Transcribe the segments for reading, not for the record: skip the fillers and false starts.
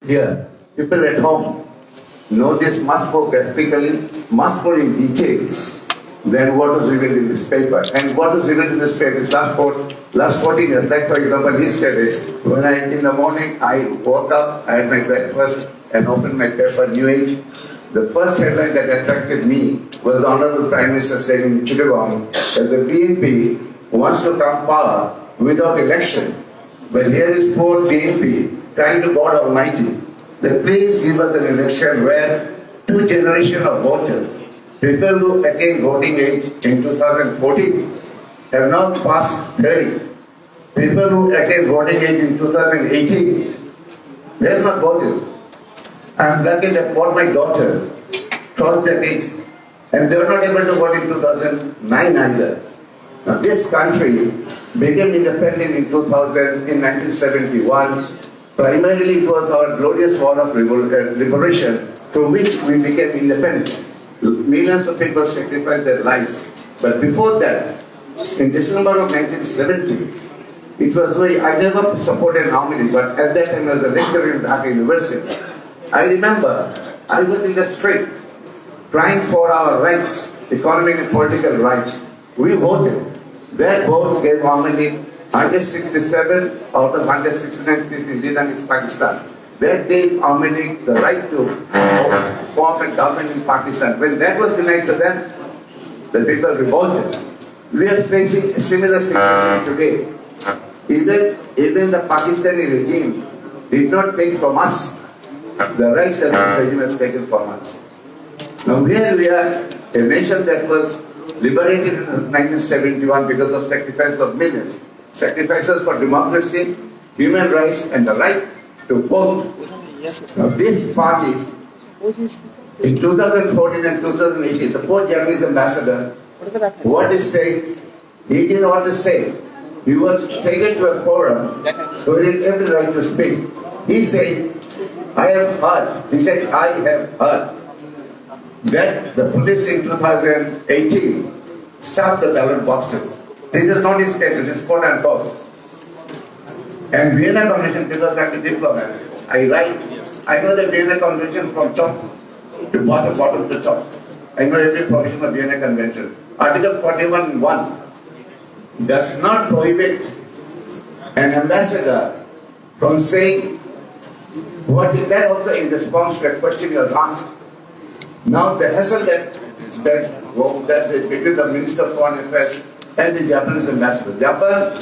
here. People at home know this much more graphically, much more in details than what was written in this paper. And what was written in this paper is last 14 years. Like, for example, he said it. When in the morning, I woke up, I had my breakfast, and opened my paper, New Age. The first headline that attracted me was the Honorable Prime Minister saying in Chittagong that the BNP wants to come power without election. But here is poor BNP trying to God Almighty that please give us an election where two generations of voters, people who attained voting age in 2014, have now passed 30. People who attained voting age in 2018, they have not voted. I am lucky that both my daughters crossed that age and they were not able to vote in 2009 either. Now this country became independent in 1971. Primarily it was our glorious war of liberation through which we became independent. Millions of people sacrificed their lives. But before that, in December of 1970, it was I never supported army, but at that time I was a lecturer in Dhaka University. I remember I was in the street trying for our rights, economic and political rights. We voted. That vote gave harmony 167 out of 169 seats in Lebanese Pakistan. That gave harmony the right to form a government in Pakistan. When that was denied to them, the people revolted. We are facing a similar situation today. Even the Pakistani regime did not take from us the rights that the regime has taken from us. Now here we are, a nation that was liberated in 1971 because of sacrifice of millions. Sacrifices for democracy, human rights, and the right to vote. Now this party, in 2014 and 2018, the poor Japanese ambassador, what he said, he didn't want to say. He was taken to a forum where he had every right to speak. He said, I have heard, he said, I have heard that the police in 2018 stuffed the ballot boxes. This is not his statement, it is quote unquote. And Vienna Convention, because I'm a diplomat, I know the Vienna Convention from top to bottom to top. I know every provision of Vienna Convention. Article 41(1) does not prohibit an ambassador from saying what is that also in response to a question you was asked. Now the hassle that between the Minister of Foreign Affairs and the Japanese ambassador. Japan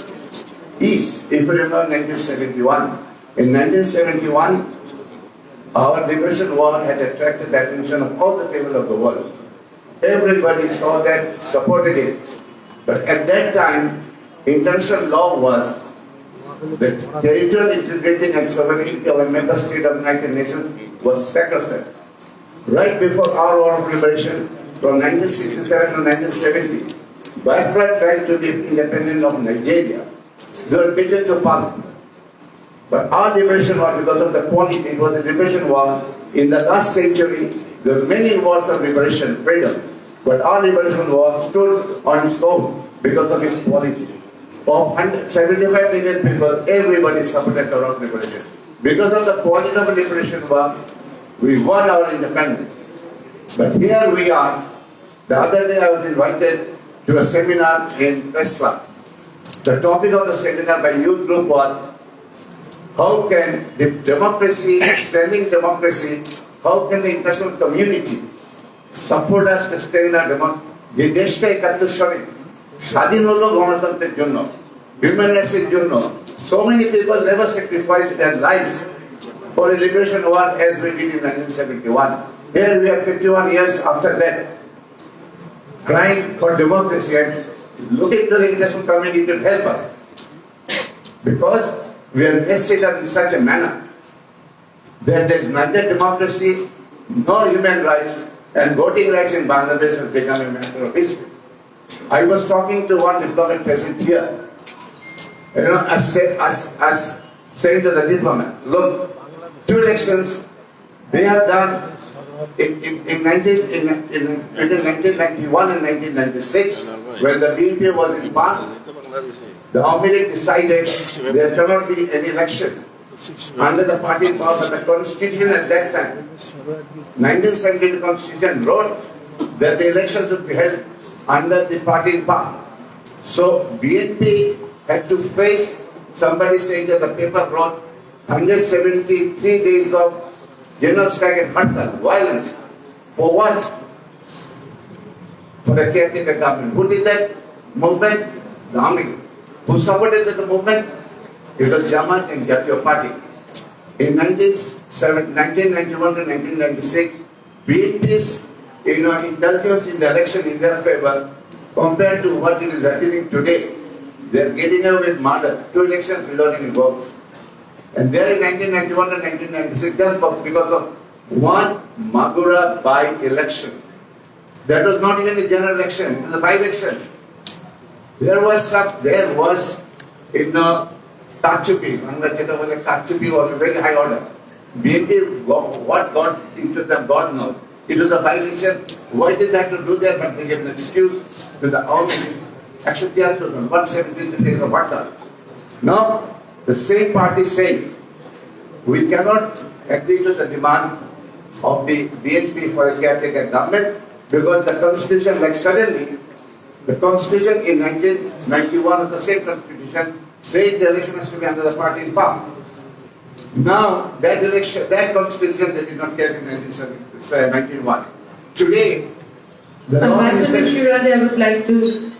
is, if you remember, 1971. In 1971, our liberation war had attracted the attention of all the people of the world. Everybody saw that, supported it. But at that time, international law was the territorial integrity and sovereignty of a member state of the United Nations was sacrosanct. Right before our war of liberation, from 1967 to 1970, Biafra tried to be independent of Nigeria. There were billions of pounds. But our liberation war, because of the quality, it was a liberation war. In the last century, there were many wars of liberation, freedom. But our liberation war stood on its own because of its quality. Of 75 million people, everybody supported the war of liberation. Because of the quality of the liberation war, we won our independence. But here we are. The other day I was invited to a seminar in Press Club. The topic of the seminar by youth group was, how can democracy, standing democracy, how can the international community support us to stand our democracy? যে দেশটা 71 সালে স্বাধীন হলো গণতন্ত্রের জন্য, human rights এর জন্য, so many people never sacrificed their lives for a liberation war as we did in 1971. Here we are 51 years after that, crying for democracy and looking to the international community to help us. Because we are vested in such a manner that there is neither democracy nor human rights, and voting rights in Bangladesh has become a matter of history. I was talking to one diplomat present here. As saying to the diplomat, look, two elections they have done in 1991 and 1996, when the BNP was in power. The Army decided there cannot be any election under the party power, but the constitution at that time, 1970 constitution wrote that the elections would be held under the party power. So BNP had to face somebody saying that the paper wrote 173 days of general strike and hartal, violence. For what? For a caretaker government. Who did that movement? The army. Who supported the movement? It was Jamaat and Jatiya Party. In 1991 to 1996, BNP's intelligence in the election in their favor compared to what it is happening today. They are getting away with murder. 2 elections without any votes. And there in 1991 and 1996, just because of one Magura by-election. That was not even a general election, it was a by-election. There was in the Kachupi, Kachupi was a very high order. BNP, what got into them, God knows. It was a by-election. Why did they have to do that? But they gave an excuse to the army. Actually, 173 days of water. Now, the same party says, we cannot agree to the demand of the BNP for a caretaker government because the constitution, like suddenly, the constitution in 1991 of the same constitution said the election has to be under the party in power. Now, that constitution they did not case in 1991. Today, the law is Ambassador Shiraj, I would like to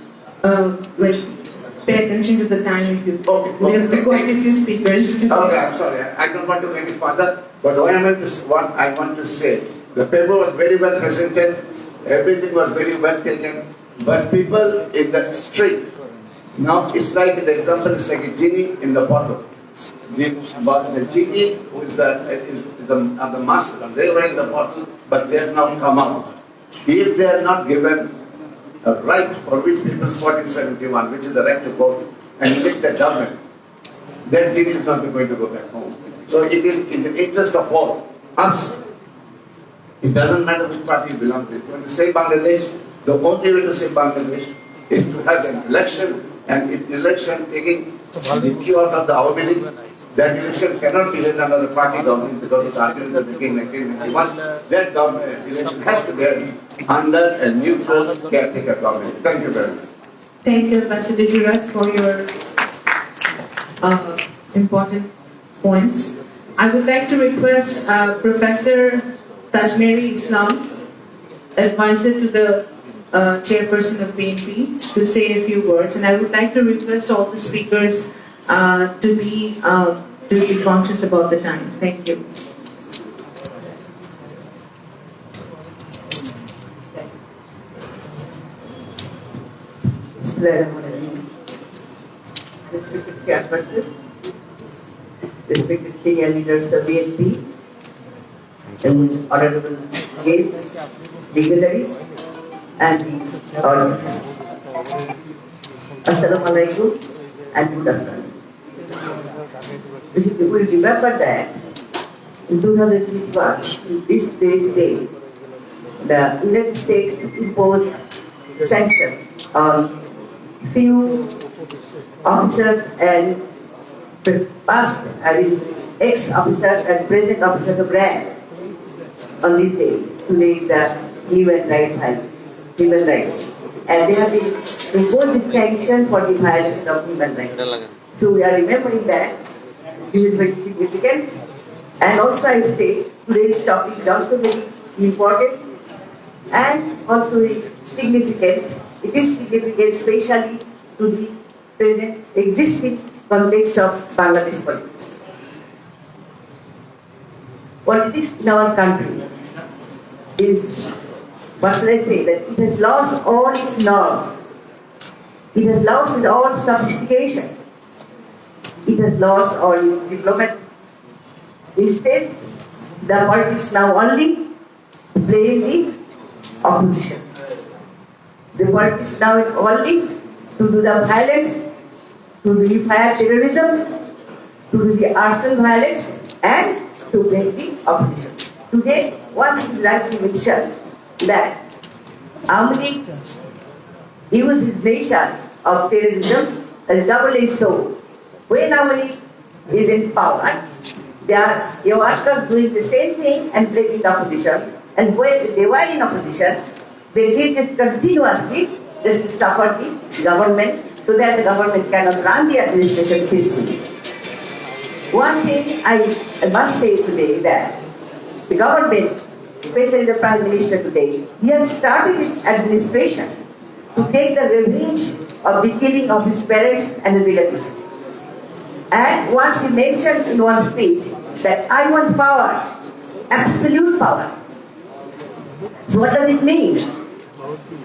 pay attention to the time if you. We have quite a few speakers. Okay, I'm sorry. I don't want to go any further. But what I want to say, the paper was very well presented. Everything was very well taken. But people in the street, now it's like the example is like a genie in the bottle. The genie is the master. They were in the bottle, but they have not come out. If they are not given a right for which people fought in 71, which is the right to vote and elect the government, that genie is not going to go back home. So it is in the interest of all, us. It doesn't matter which party you belong to. If you want to say Bangladesh, the only way to say Bangladesh is to have an election, and if the election taking the cue out of the Awami, that election cannot be held under the party government because it's argued that in 1991, that government election has to be held under a neutral caretaker government. Thank you very much. Thank you, Ambassador Shiraj, for your important points. I would like to request Professor Tajmeri Islam, advisor to the chairperson of BNP, to say a few words. And I would like to request all the speakers to be conscious about the time. Thank you. Respected chairperson, respected senior leaders of BNP, and honorable guests, dignitaries, and the audience. Assalamu alaikum and good afternoon. We remember that in 2001, this day, the United States imposed sanctions on few officers and past, ex-officers and present officers of rank on this day. Today is the human rights. And they have been imposed this sanction for the violation of human rights. So we are remembering that. This is very significant. And also I would say today's topic is also very important and also very significant. It is significant especially to the present existing context of Bangladesh politics. Politics in our country is, what shall I say, that it has lost all its norms. It has lost all sophistication. It has lost all its diplomacy. Instead, the politics now only playing the opposition. The politics now is only to do the violence, to do the fire terrorism, to do the arson violence, and to play the opposition. Today, one is rightly mentioned that Amri used his nature of terrorism as double-edged sword. When Amri is in power, They are your workers doing the same thing and blaming the opposition. And when they were in opposition, they did this continuously just to support the government so that the government cannot run the administration peacefully. One thing I must say today that the government, especially the Prime Minister today, he has started his administration to take the revenge of the killing of his parents and his relatives. And once he mentioned in one speech that I want power, absolute power. So what does it mean?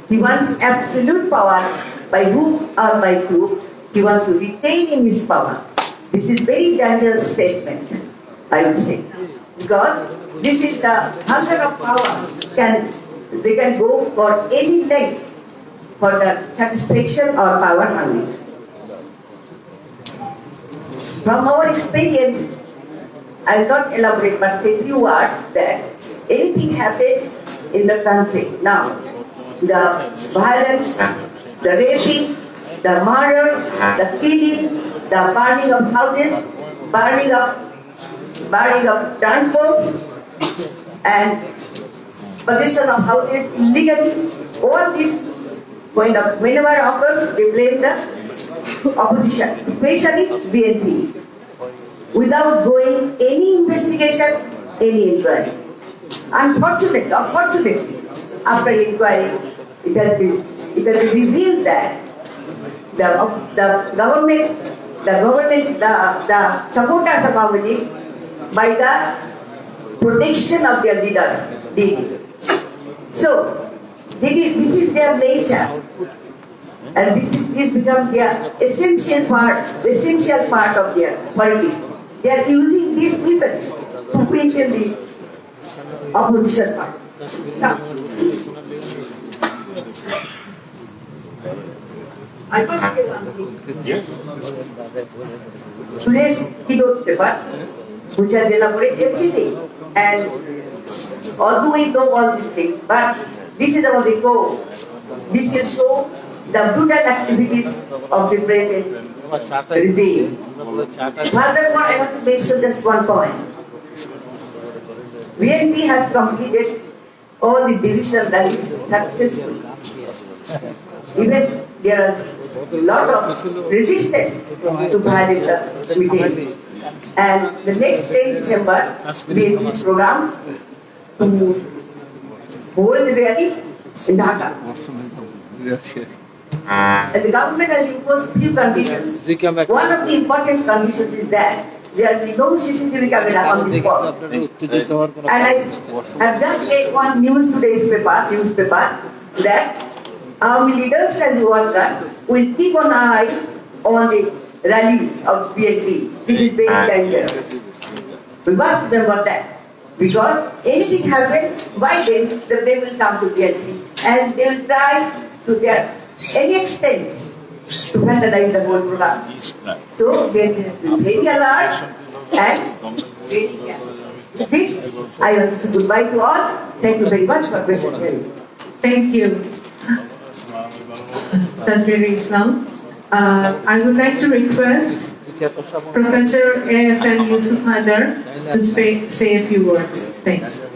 He wants absolute power by hook or by crook. He wants to retain in his power. This is very dangerous statement, I would say. Because this is the hunger of power. They can go for any length for the satisfaction or power hunger. From our experience, I will not elaborate but say few words that anything happened in the country now, the violence, the raping, the murder, the killing, the burning of houses, burning of transports, and possession of houses illegally, all this whenever occurs, they blame the opposition, especially BNP, without going any investigation, any inquiry. Unfortunately, after inquiry, it has been revealed that the government, the supporters of government, by the protection of their leaders, did it. So, this is their nature, and this become their essential part of their politics. They are using these weapons to weaken the opposition party. Now, I must say one thing. Yes. Today's keynote paper, which has elaborated everything, and although we know all these things, but this is our goal. This will show the brutal activities of the present regime. Furthermore, I want to mention just one point. BNP has completed all the divisional rallies successfully. Even there are a lot of resistance to violate the meeting. And the next 10 December, BNP's program to hold the rally in Dhaka. And the government has imposed few conditions. One of the important conditions is that there will be no CCTV camera on this spot. And I have just read one newspaper that army leaders and workers will keep an eye on the rallies of BNP. This is very dangerous. We must remember that. Because anything happens, by then the blame will come to BNP. And they will try to their any extent to vandalize the whole program. So BNP has been very alert and very careful. With this, I want to say goodbye to all. Thank you very much for patient hearing. Thank you, Tajmiri Islam. I would like to request Professor A.F.N. Yusuf Haidar to say a few words. Thanks.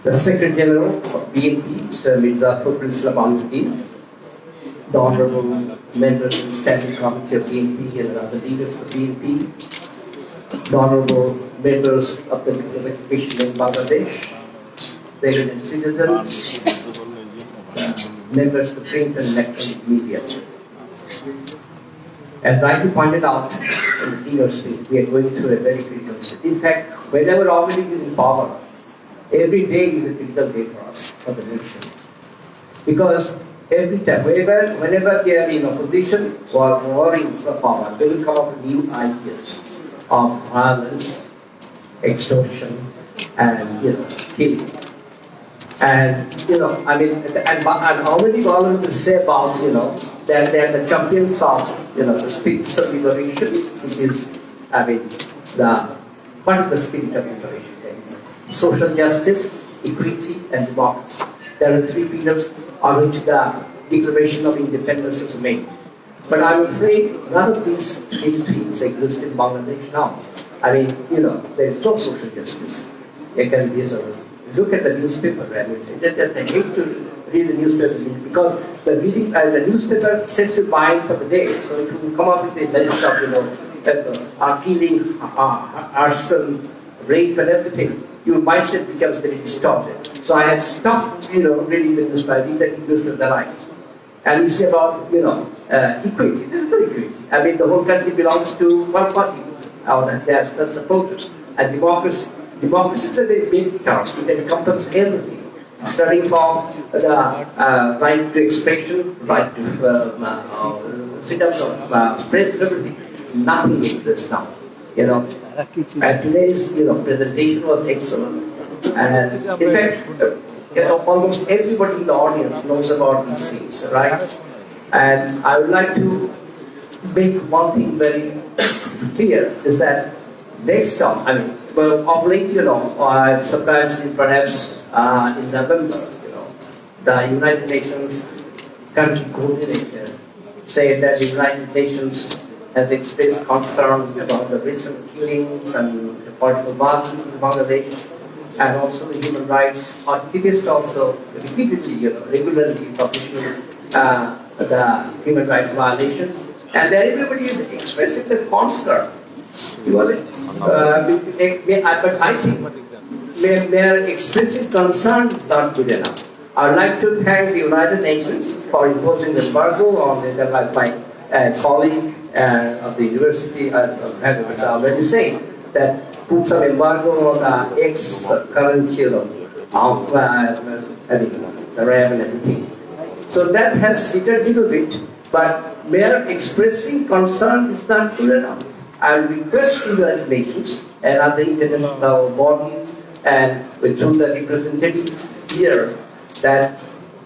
The Secretary General of BNP, Mr. Mirza Fakhrul Islam Al-Din, the Honorable Members of the Standing Committee of BNP and other leaders of BNP, the Honorable Members of the Commission in Bangladesh, resident citizens, members of the print and electronic media. As rightly pointed out in the keynote speech, we are going through a very critical state. In fact, whenever Awamin League is in power, every day is a critical day for us, for the nation. Because every time, whenever they are in opposition or warring for power, they will come up with new ideas of violence, extortion, and killing. And and how many governments will say about that they are the champions of the spirit of liberation, which is what is the spirit of liberation? Social justice, equity, and democracy. There are three pillars on which the Declaration of Independence is made. But I'm afraid none of these three things exist in Bangladesh now. I mean, there is no social justice. Look at the newspaper. I mean, I hate to read the newspaper because the newspaper sets your mind for the day. So if you come up with a list of, killing, arson, rape and everything, your mindset becomes very distorted. So I have stopped, reading the newspaper. I read the newspaper that I. And you say about, equity. There is no equity. I mean, the whole country belongs to one party. That's the supporters. And democracy is a very big term. It encompasses everything. Starting from the right to expression, right to freedom of spread, everything. Nothing exists now. And today's presentation was excellent. And in fact, almost everybody in the audience knows about these things, right? And I would like to make one thing very clear is that next time, of late, sometimes perhaps in November, the United Nations country coordinator said that the United Nations has expressed concern about the recent killings and the political violence in Bangladesh, and also the human rights activists also repeatedly, regularly publishing the human rights violations, and then everybody is expressing the concern. But I think their expressing concern is not good enough. I would like to thank the United Nations for imposing the embargo on my colleague of the university has already said that put some embargo on ex-current of the RAM and everything. So that has hit a little bit, but mere expressing concern is not good enough. I request the United Nations and other international bodies and through the representatives here that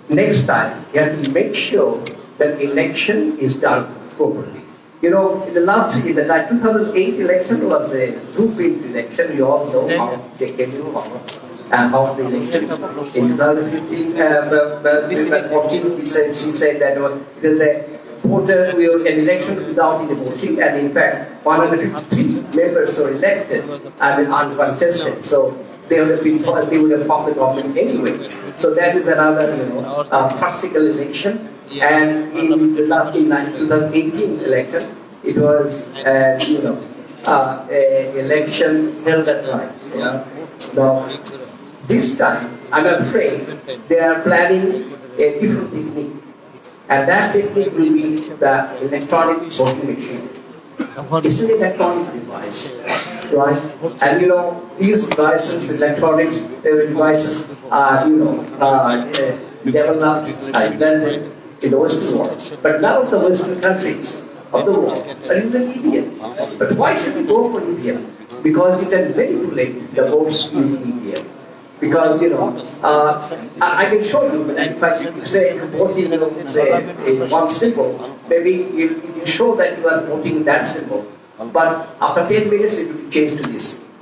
next time you have to make sure that election is done properly. In the last year, the 2008 election was a blueprint election. You all know how they came to power and how the elections in 2015, 2014, she said that it was a an election without any voting, and in fact, 153 members were elected and uncontested. So they would have formed the government anyway. So that is another, farcical election. And in the 2018 election, it was, an election held at night. Now, this time, I'm afraid they are planning a different technique. And that technique will be the electronic voting machine. It's an electronic device, right? And these devices, electronics devices are, developed, invented in the Western world. But none of the Western countries of the world are even EVM. But why should we go for EVM? Because you can manipulate the votes using EVM. Because, I can show you, but if I say voting in one symbol, maybe you show that you are voting that symbol. But after 10 minutes, it will be changed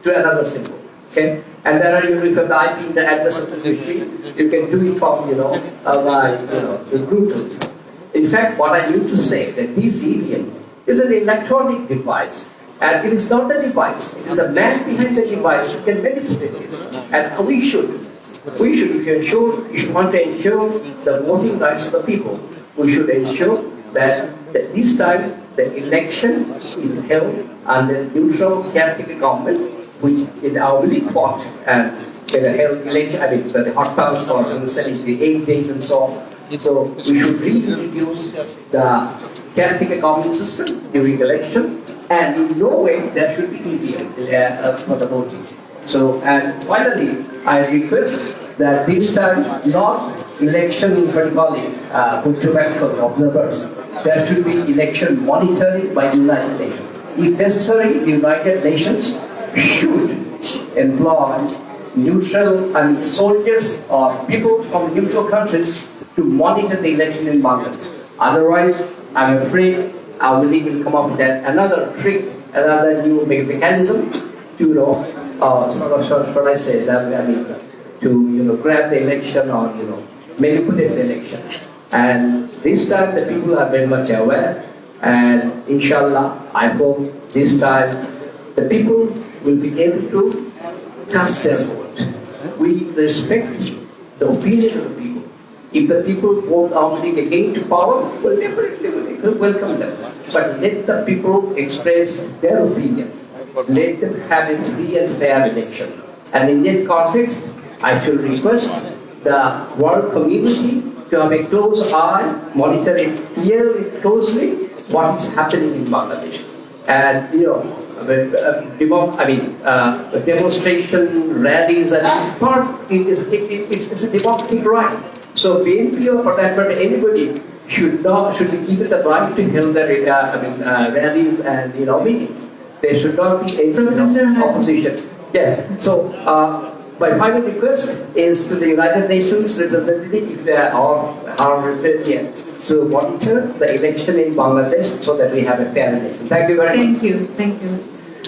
to another symbol. Okay? And then you look at the IP, the address of the machine, you can do it from, by, the Bluetooth. In fact, what I need to say that this EVM is an electronic device. And it is not a device, it is a man behind the device who can manipulate this. And we should, if you want to ensure the voting rights of the people, we should ensure that this time the election is held under neutral caretaker government, which is our belief fought and held election, the hot towns or the 8 days and so on. So we should reintroduce the caretaker government system during election, and in no way there should be EVM for the voting. So, and finally, I request that this time not election, put tobacco observers. There should be election monitoring by the United Nations. If necessary, the United Nations should employ neutral soldiers or people from neutral countries to monitor the election in Bangladesh. Otherwise, I'm afraid our league will come up with another trick, another new mechanism to, should I say, to grab the election or, manipulate the election. And this time the people are very much aware And inshallah, I hope this time the people will be able to cast their vote. We respect the opinion of the people. If the people vote Awamu League again to power, well, definitely we'll welcome them. But let the people express their opinion. Let them have a free and fair election. And in that context, I should request the world community to have a close eye, monitor it closely, what is happening in Bangladesh. And demonstration, rallies, and it's a democratic right. So BNP or for that matter, anybody should be given the right to hold their rallies and meetings. There should not be any opposition. Yes. So my final request is to the United Nations representative, if they are represented, to monitor the election in Bangladesh so that we have a fair election. Thank you very much. Thank you.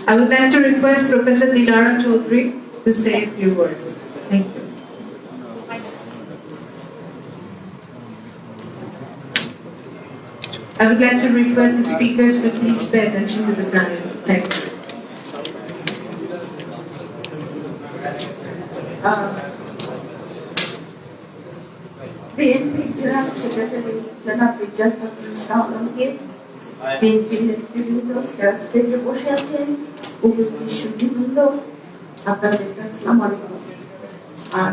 I would like to request Professor Didara Chaudhary to say a few words. Thank you. I would like to request the speakers to please pay attention to the time. Thank you. BNP General Secretary Janab Rijal Alamge, BNP নেতৃবৃন্দ যারা স্টেজে বসে আছেন, উপস্থিত সুধীবৃন্দ, আপনাদের আসসালামু আলাইকুম। আর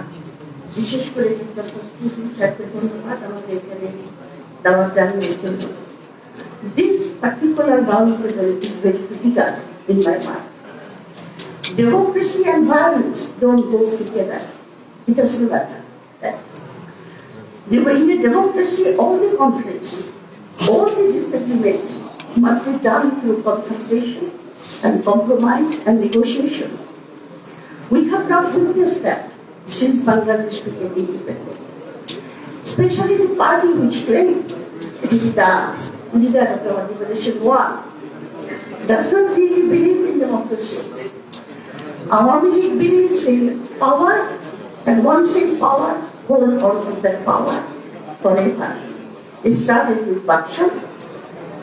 বিশেষ করে ধন্যবাদ আমাদের এখানে দাওয়াত জানানোর জন্য। This particular document is very critical in my mind. Democracy and violence don't go together. It doesn't matter. In a democracy, all the conflicts, all the disagreements must be done through consultation and compromise and negotiation. We have not witnessed that since Bangladesh became independent. Especially the party which claimed to be the leader of the liberation war does not really believe in democracy. Awamu League believes in power, and once in power, hold on to that power forever. It started with Baksha,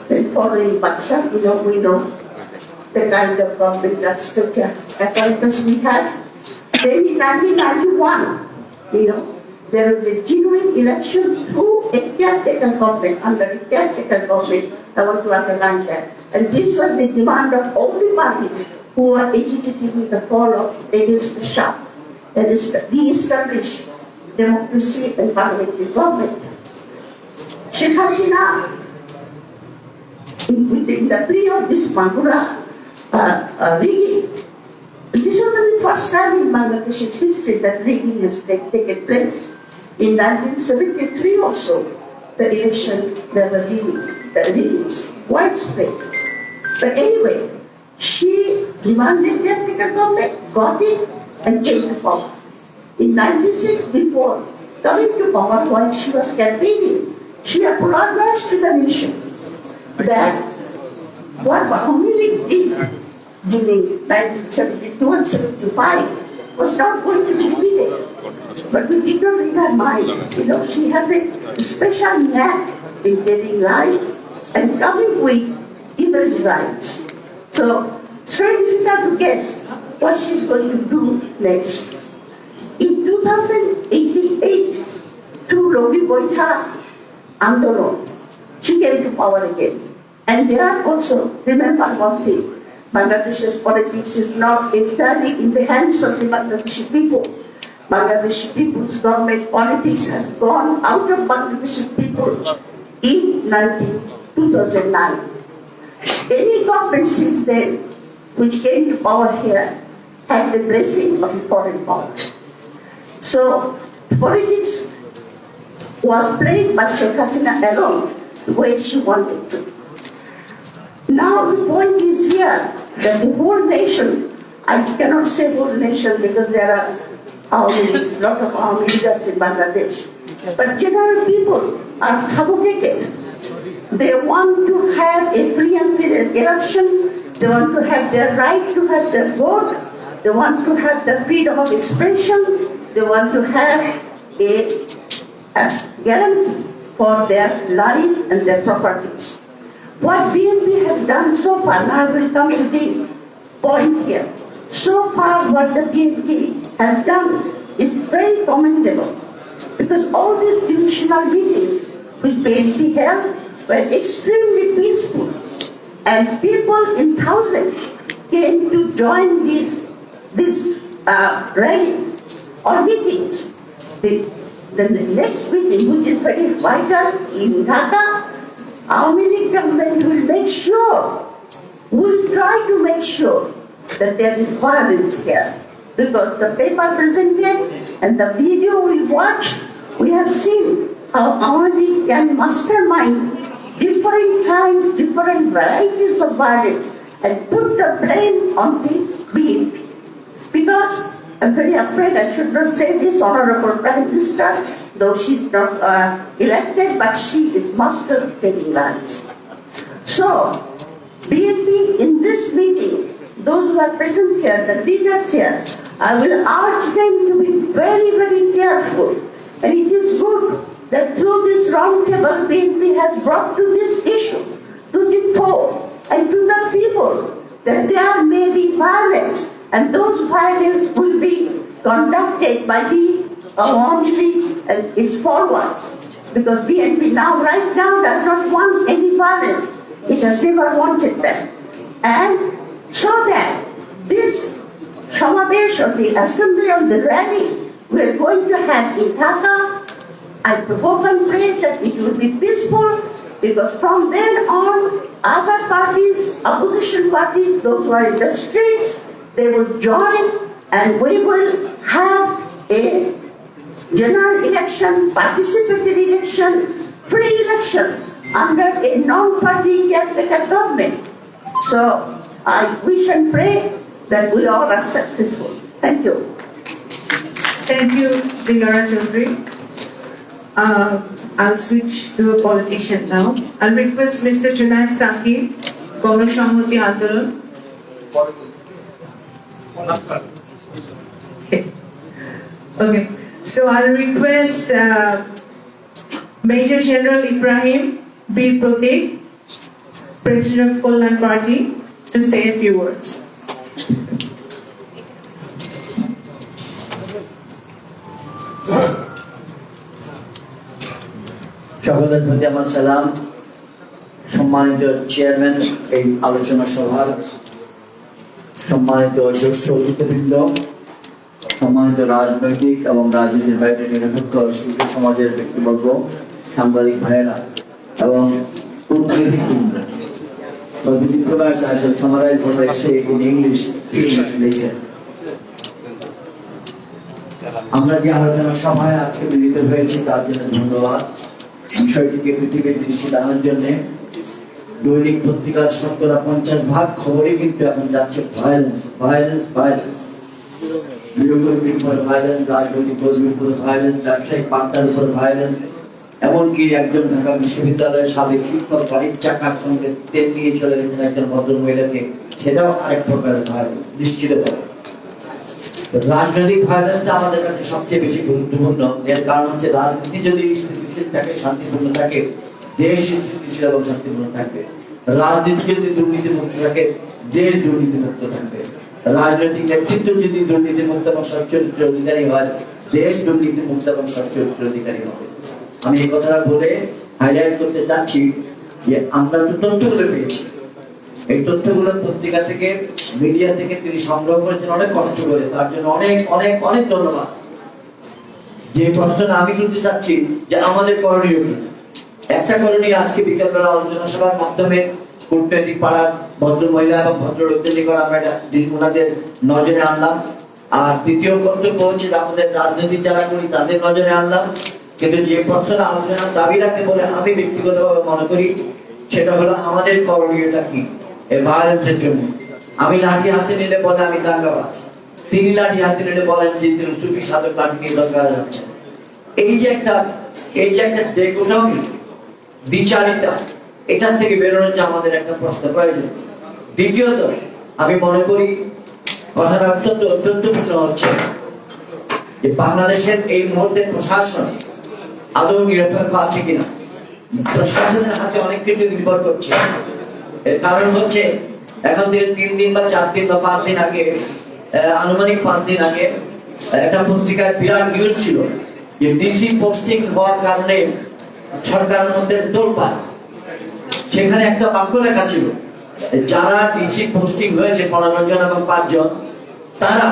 then following Baksha, we know the kind of government apparatus we had. Then in 1991, there was a genuine election through a caretaker government, under a caretaker government. I want to underline that. And this was the demand of all the parties who were agitating the fall against the Shah, that is, re-establish democracy and parliamentary government. Sheikh Hasina, in the plea of this Mangura rigging, this was the first time in Bangladesh's history that rigging has taken place. In 1973 also, the election, there were riggings, widespread. But anyway, she demanded caretaker government, got it, and came to power. In 96, before coming to power, while she was campaigning, she apologized to the nation that what Awamu League did during 1972 and 75 was not going to be repeated. But we did not read her mind. She has a special knack in getting lies and coming with evil designs. So it's very difficult to guess what she's going to do next. In 2088, through Logi Boitha Andolon, she came to power again. And there also, remember one thing, Bangladesh's politics is not entirely in the hands of the Bangladeshi people. Bangladeshi people's government politics has gone out of Bangladeshi people in 2009. Any government since then which came to power here had the blessing of the foreign power. So politics was played by Sheikh Hasina alone the way she wanted to. Now the point is here that the whole nation, I cannot say whole nation because there are a lot of our leaders in Bangladesh, but general people are suffocated. They want to have a free and fair election, they want to have their right to have their vote, they want to have the freedom of expression, they want to have a guarantee for their life and their properties. what BNP has done so far, now I will come to the point here. So far what the BNP has done is very commendable, because all these divisional meetings which BNP held were extremely peaceful, and people in thousands came to join these rallies or meetings. The next meeting, which is very vital in Dhaka, our League government will make sure, will try to make sure that there is violence here. Because the paper presented and the video we watched, we have seen how our League can mastermind different kinds, different varieties of violence and put the blame on the BNP. Because I'm very afraid I should not say this, Honorable Prime Minister, though she's not elected, but she is master of taking lives. So, BNP in this meeting, those who are present here, the leaders here, I will urge them to be very, very careful. And it is good that through this round table, BNP has brought to this issue, to the fore, and to the people, that there may be violence, and those violence will be conducted by the Awami League and its followers. Because BNP right now does not want any violence. It has never wanted that. And so that this Shamabesh of the Assembly of the Rally we are going to have in Dhaka, I hope and pray that it will be peaceful, because from then on, other parties, opposition parties, those who are in the streets, they will join, and we will have a general election, participatory election, free election under a non-party caretaker government. So I wish and pray that we all are successful. Thank you. Thank you, Dingara Chaudhary. I'll switch to a politician now. I'll request Mr. Junaid Saki, Gaurashamati Andolan. Okay. So I'll request Major General Ibrahim Bir Pratik, President of Kollan Party, to say a few words. সকলের প্রতি আমার সালাম। সম্মানিত chairman এই আলোচনা সভার, সম্মানিত জ্যেষ্ঠ অতিথিবৃন্দ, সম্মানিত রাজনৈতিক এবং রাজনীতির বাইরে নিরপেক্ষ সুশীল সমাজের ব্যক্তিবর্গ, সাংবাদিক ভাইয়েরা এবং কূটনীতিবৃন্দ, the diplomats I shall summarize what I say in English later. আমরা যে আলোচনা সভায় আজকে মিলিত হয়েছি তার জন্য ধন্যবাদ। বিষয়টিকে পৃথিবীর দৃষ্টি টানার জন্য দৈনিক পত্রিকার 50% খবরে কিন্তু এখন যাচ্ছে ভায়োলেন্স, ভায়োলেন্স, ভায়োলেন্স, গৃহকর্মীর উপর ভায়োলেন্স, রাজনৈতিক কর্মীর উপর ভায়োলেন্স, ব্যবসায়িক পাট্টার উপর ভায়োলেন্স, এমনকি একজন ঢাকা বিশ্ববিদ্যালয়ের সাবেক শিক্ষক গাড়ির চাকার সঙ্গে তেল নিয়ে চলে গেছেন একজন ভদ্র মহিলাকে, সেটাও আরেক প্রকারের ভায়োলেন্স নিশ্চিত করে। রাজনৈতিক ভায়োলেন্সটা আমাদের কাছে সবচেয়ে বেশি গুরুত্বপূর্ণ। এর কারণ হচ্ছে রাজনীতি যদি স্থিতিশীল থাকে, শান্তিপূর্ণ থাকে, দেশ স্থিতিশীল এবং শান্তিপূর্ণ থাকবে। রাজনীতি যদি দুর্নীতিমুক্ত থাকে, দেশ দুর্নীতিমুক্ত থাকবে। রাজনৈতিক নেতৃত্ব যদি দুর্নীতিমুক্ত এবং সচ্চরিত্রের অধিকারী হয়, দেশ দুর্নীতিমুক্ত এবং সচ্চরিত্রের অধিকারী হবে। আমি এই কথাটা বলে হাইলাইট করতে চাচ্ছি যে আমরা তো তথ্যগুলো পেয়েছি, এই তথ্যগুলো পত্রিকা থেকে, মিডিয়া থেকে তিনি সংগ্রহ করেছেন অনেক কষ্ট করে, তার জন্য অনেক অনেক অনেক ধন্যবাদ। যে প্রশ্নটা আমি তুলতে চাচ্ছি যে আমাদের করণীয় কি, একটা করণীয় আজকে বিকেলবেলা আলোচনা সভার মাধ্যমে কূটনৈতিক পাড়ার ভদ্র মহিলা এবং ভদ্র লোকদের নিকট আমরা ওনাদের নজরে আনলাম। আর দ্বিতীয় কর্তব্য হচ্ছে আমাদের রাজনীতি যারা করি তাদের নজরে আনলাম। কিন্তু যে প্রশ্নটা আলোচনার দাবি রাখতে বলে আমি ব্যক্তিগতভাবে মনে করি, সেটা হলো আমাদের করণীয়টা কি এই ভায়োলেন্সের জন্য। আমি লাঠি হাতে নিলে বলে আমি দাঙ্গাবাজ, তিনি লাঠি হাতে নিলে বলেন যে সুফি সাধক লাঠি নিয়ে দরকার যাচ্ছে। এই যে একটা ডেকোটমি, দ্বিচারিতা, এটার থেকে বেরোনোর যে আমাদের একটা প্রশ্ন প্রয়োজন। দ্বিতীয়ত আমি মনে করি কথাটা অত্যন্ত অত্যন্তপূর্ণ হচ্ছে যে বাংলাদেশের এই মুহূর্তে প্রশাসন আদৌ নিরপেক্ষ আছে কিনা। প্রশাসনের হাতে অনেক কিছু নির্ভর করছে। এর কারণ হচ্ছে এখন থেকে 3 দিন বা 4 দিন বা 5 দিন আগে, আনুমানিক 5 দিন আগে একটা পত্রিকায় বিরাট নিউজ ছিল যে ডিসি পোস্টিং হওয়ার কারণে সরকারের মধ্যে তোলপাড়। সেখানে একটা বাক্য লেখা ছিল, যারা ডিসি পোস্টিং হয়েছে 15 জন এবং 5 জন তারা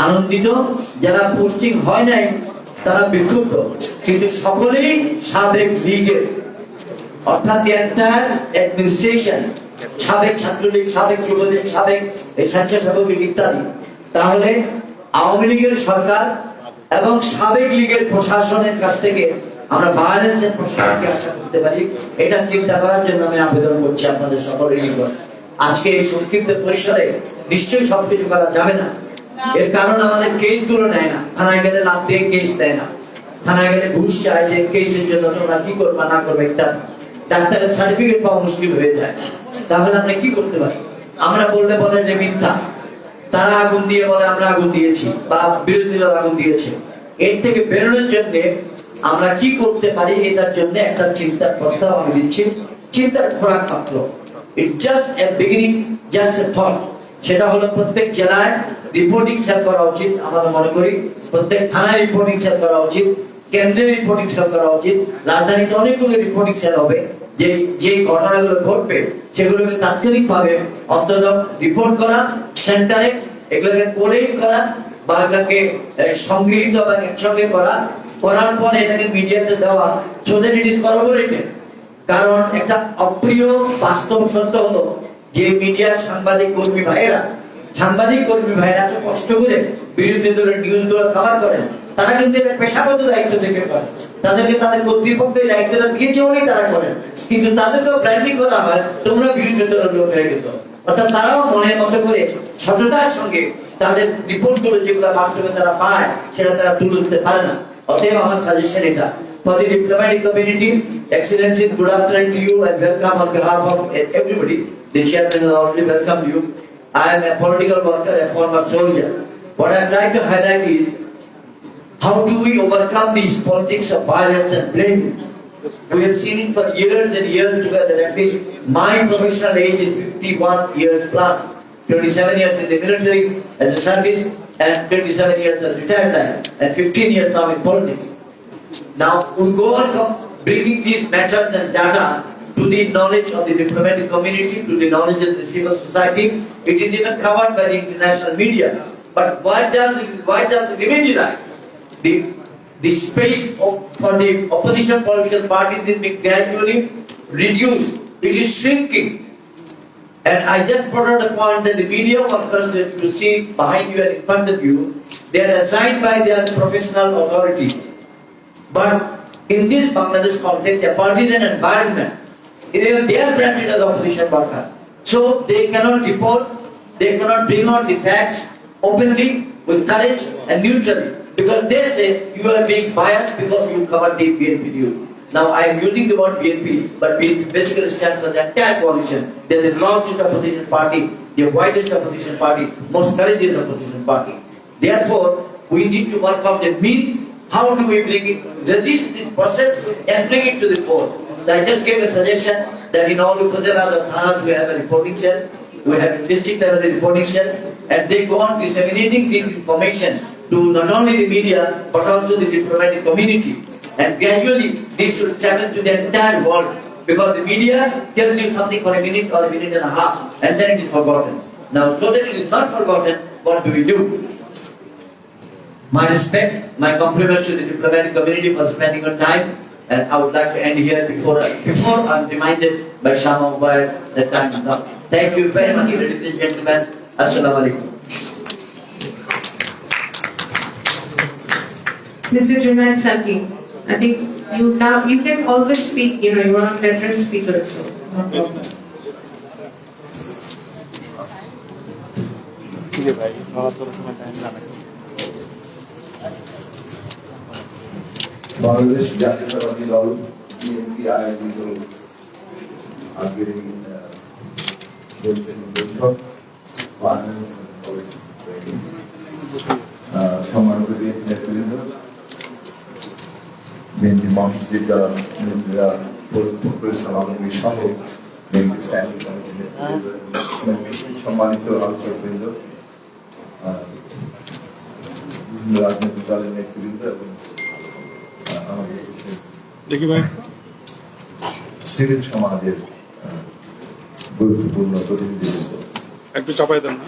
আনন্দিত, যারা পোস্টিং হয় নাই তারা বিক্ষুব্ধ, কিন্তু সকলেই সাবেক লীগের, অর্থাৎ এন্টায়ার অ্যাডমিনিস্ট্রেশন, সাবেক ছাত্রলীগ, সাবেক যুবলীগ, সাবেক স্বেচ্ছাসেবক লীগ ইত্যাদি। তাহলে আওয়ামী লীগের সরকার এবং সাবেক লীগের প্রশাসনের কাছ থেকে আমরা ভায়োলেন্সের প্রশাসনকে আশা করতে পারি, এটা চিন্তা করার জন্য আমি আবেদন করছি আপনাদের সকলের নিকট। আজকে এই সংক্ষিপ্ত পরিসরে নিশ্চয়ই সবকিছু করা যাবে না। এর কারণ আমাদের কেস গুলো নেয় না, থানায় গেলে লাভ দিয়ে কেস দেয় না, থানায় গেলে ঘুষ চায় যে কেসের জন্য তোমরা কি করবা না করবে ইত্যাদি। ডাক্তারের সার্টিফিকেট পাওয়া মুশকিল হয়ে যায়। তাহলে আমরা কি করতে পারি? আমরা বললে বলে যে মিথ্যা, তারা আগুন দিয়ে বলে আমরা আগুন দিয়েছি, বা বিরোধী দল আগুন দিয়েছে। এর থেকে বেরোনোর জন্য আমরা কি করতে পারি, এটার জন্য একটা চিন্তার প্রস্তাব আমি দিচ্ছি। চিন্তার খোরাক মাত্র, it's just a beginning, just a thought. সেটা হলো প্রত্যেক জেলায় রিপোর্টিং সেল করা উচিত। আমরা মনে করি প্রত্যেক থানায় রিপোর্টিং সেল করা উচিত, কেন্দ্রে রিপোর্টিং সেল করা উচিত, রাজধানীতে অনেকগুলো রিপোর্টিং সেল হবে। যে ঘটনাগুলো ঘটবে সেগুলোকে তাৎক্ষণিকভাবে অন্তত রিপোর্ট করা, সেন্টারে এগুলোকে কোলেট করা বা এগুলোকে সংগৃহীত বা একসঙ্গে করার পর এটাকে মিডিয়াতে দেওয়া, সো দ্যাট ইট ইজ করবোরেটেড। কারণ একটা অপ্রিয় বাস্তব সত্য হলো যে মিডিয়ার সাংবাদিক কর্মী ভাইয়েরা এত কষ্ট করে বিরোধী দলের নিউজগুলো কভার করেন, তারা কিন্তু এটা পেশাগত দায়িত্ব থেকে করে। তাদেরকে তাদের কর্তৃপক্ষ এই দায়িত্বটা দিয়েছে বলেই তারা করেন, কিন্তু তাদেরকেও ব্র্যান্ডিং করা হয় তোমরা বিরোধী দলের লোক হয়ে গেছো। অর্থাৎ তারাও মনের মতো করে সততার সঙ্গে তাদের রিপোর্ট গুলো যেগুলো বাস্তবে তারা পায় সেটা তারা তুলে ধরতে পারে না। অতএব আমার সাজেশন এটা, for the diplomatic community, Excellency, good afternoon to you and welcome on behalf of everybody. The chairman has already welcomed you. I am a political worker, a former soldier. What I am trying to highlight is how do we overcome these politics of violence and blame? We have seen it for years and years together. At least my professional age is 51 years plus, 27 years in the military as a service, and 27 years as retired time, and 15 years now in politics. Now we go on bringing these matters and data to the knowledge of the diplomatic community, to the knowledge of the civil society. It is even covered by the international media. But why does the remedy lie? The space for the opposition political parties is being gradually reduced. It is shrinking. And I just brought out the point that the media workers that you see behind you and in front of you, they are assigned by their professional authorities. But in this Bangladesh context, a partisan environment, they are branded as opposition worker. So they cannot report, they cannot bring out the facts openly, with courage and neutrally. Because they say you are being biased because you cover the BNP news. Now I am using the word BNP, but BNP basically stands for the entire coalition. They are the largest opposition party, the widest opposition party, most courageous opposition party. Therefore, we need to work out the means. How do we bring it, resist this process and bring it to the fore? So I just gave a suggestion that in all Upazilas or Thanas we have a reporting cell, we have a district level reporting cell, and they go on disseminating this information to not only the media but also the diplomatic community. And gradually this should travel to the entire world, because the media tells you something for a minute or a minute and a half and then it is forgotten. Now so that it is not forgotten, what do we do? My respect, my compliments to the diplomatic community for spending your time, and I would like to end here before I'm reminded by Shama Ubai that time is up. Thank you very much, ladies and gentlemen. Assalamu alaikum. Mr. Junaid Saki, I think you can always speak, you are a veteran speaker, so no problem. Bangladesh জাতীয়তাবাদী দল BNP আয়োজিত আজকের এই বৈঠক সম্মানিত নেতৃবৃন্দ, BNP মহাসচিব যারা আলমগীর সহ বিএনপি স্ট্যান্ডিং কমিটির সম্মানিত আলোচকবৃন্দ, বিভিন্ন রাজনৈতিক দলের নেতৃবৃন্দ এবং আমাদের সিভিল সমাজের গুরুত্বপূর্ণ প্রতিনিধিবৃন্দ, একটু চাপাই দেন না,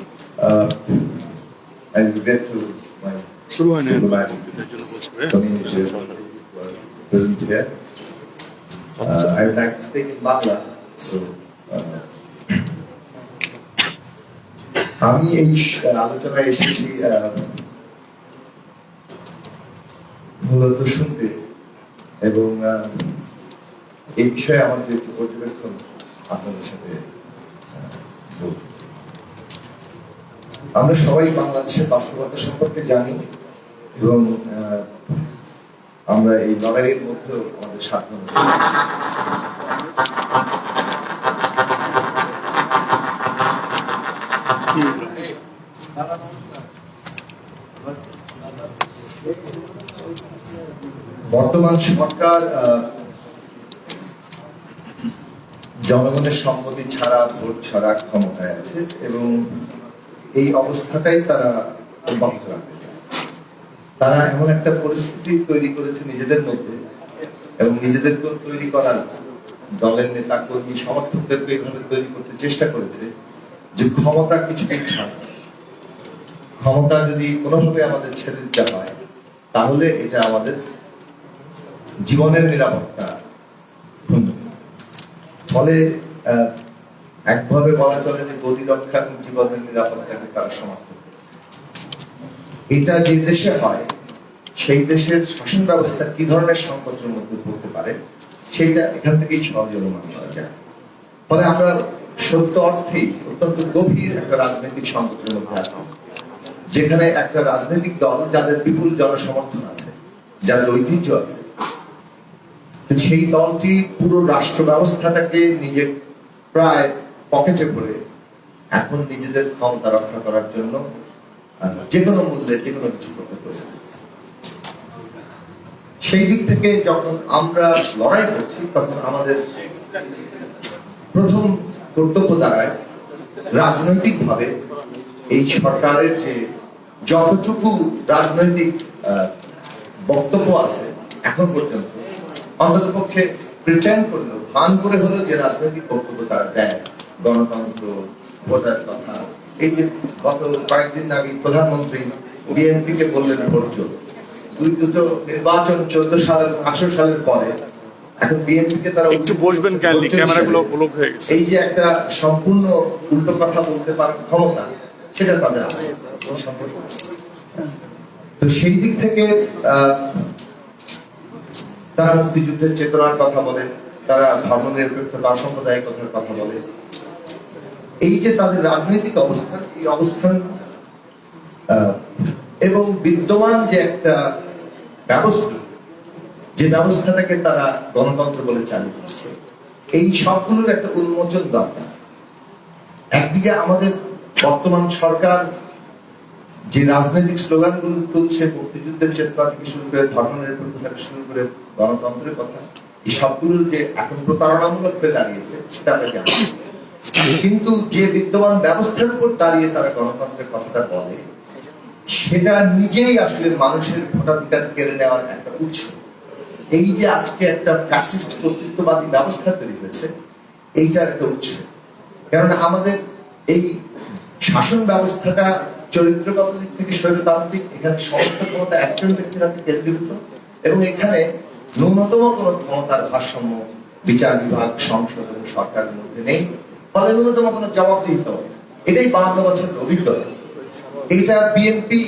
I regret to my শুরু হয় না diplomatic community present here. I would like to speak in Bangla. So, আমি এই আলোচনায় এসেছি মূলত শুনতে এবং এই বিষয়ে আমাদের একটু পর্যবেক্ষণ আপনাদের সাথে বলবো। আমরা সবাই বাংলাদেশের বাস্তবতা সম্পর্কে জানি এবং আমরা এই লড়াইয়ের মধ্যেও আমাদের স্বাধীনতা বর্তমান সরকার জনগণের সম্মতি ছাড়া, ভোট ছাড়া ক্ষমতায় আছে এবং এই অবস্থাটাই তারা অব্যাহত রাখবে। তারা এমন একটা পরিস্থিতি তৈরি করেছে নিজেদের মধ্যে এবং নিজেদেরকে তৈরি করার দলের নেতা কর্মী সমর্থকদেরকে এইভাবে তৈরি করতে চেষ্টা করেছে যে ক্ষমতা কিছুদিন ছাড়া, ক্ষমতা যদি কোনোভাবে আমাদের ছেড়ে দিতে হয় তাহলে এটা আমাদের জীবনের নিরাপত্তা। ফলে একভাবে বলা চলে যে গতি রক্ষা এবং জীবনের নিরাপত্তাকে তারা সমর্থন করে। এটা যে দেশে হয় সেই দেশের শাসন ব্যবস্থা কি ধরনের সংকটের মধ্যে পড়তে পারে সেটা এখান থেকেই সহজে অনুমান করা যায়। ফলে আমরা সত্য অর্থেই অত্যন্ত গভীর একটা রাজনৈতিক সংকটের মধ্যে আছি, যেখানে একটা রাজনৈতিক দল যাদের বিপুল জনসমর্থন আছে, যাদের ঐতিহ্য আছে, সেই দলটি পুরো রাষ্ট্র ব্যবস্থাটাকে নিজে প্রায় পকেটে করে এখন নিজেদের ক্ষমতা রক্ষা করার জন্য যে কোনো মূল্যে যে কোনো কিছু করতে প্রস্তুত। সেই দিক থেকে যখন আমরা লড়াই করছি তখন আমাদের প্রথম কর্তব্য দাঁড়ায় রাজনৈতিক ভাবে এই সরকারের যে যতটুকু রাজনৈতিক বক্তব্য আছে এখন পর্যন্ত অন্ততপক্ষে প্রিটেন্ড করলেও, ভান করে হলেও যে রাজনৈতিক বক্তব্য তারা দেয়, গণতন্ত্র, ভোটার কথা, এই যে গত কয়েকদিন আগে প্রধানমন্ত্রী বিএনপি কে বললেন ভোট, দুটো নির্বাচন 14 সাল 18 সালের পরে এখন বিএনপি কে তারা একটু বসবেন কাইন্ডলি, ক্যামেরাগুলো ব্লক হয়ে গেছে। এই যে একটা সম্পূর্ণ উল্টো কথা বলতে পারার ক্ষমতা সেটা তাদের আছে। তো সেই দিক থেকে তারা মুক্তিযুদ্ধের চেতনার কথা বলে, তারা ধর্মনিরপেক্ষতা, সাম্প্রদায়িকতার কথা বলে। এই যে তাদের রাজনৈতিক অবস্থান, এই অবস্থান এবং বিদ্যমান যে একটা ব্যবস্থা, যে ব্যবস্থাটাকে তারা গণতন্ত্র বলে চালিয়ে দিচ্ছে, এই সবগুলোর একটা উন্মোচন দরকার। একদিকে আমাদের বর্তমান সরকার যে রাজনৈতিক স্লোগানগুলো তুলছে, মুক্তিযুদ্ধের চেতনা থেকে শুরু করে ধর্মনিরপেক্ষতা থেকে শুরু করে গণতন্ত্রের কথা, এই সবগুলো যে এখন প্রতারণামূলক হয়ে দাঁড়িয়েছে সেটা আমরা জানি। কিন্তু যে বিদ্যমান ব্যবস্থার উপর দাঁড়িয়ে তারা গণতন্ত্রের কথাটা বলে, সেটা নিজেই আসলে মানুষের ভোটাধিকার কেড়ে নেওয়ার একটা উৎস। এই যে আজকে একটা ফ্যাসিস্ট কর্তৃত্ববাদী ব্যবস্থা তৈরি হয়েছে, এইটার একটা উৎস। কারণ আমাদের এই শাসন ব্যবস্থাটা চরিত্রগত দিক থেকে স্বৈরতান্ত্রিক, এখানে সমস্ত ক্ষমতা একজন ব্যক্তির হাতে কেন্দ্রীভূত এবং এখানে ন্যূনতম কোনো ক্ষমতার ভারসাম্য বিচার বিভাগ, সংসদ এবং সরকারের মধ্যে নেই। ফলে ন্যূনতম কোনো জবাবদিহিতা, এটাই 52 বছরের অভিজ্ঞতা। এইটা বিএনপি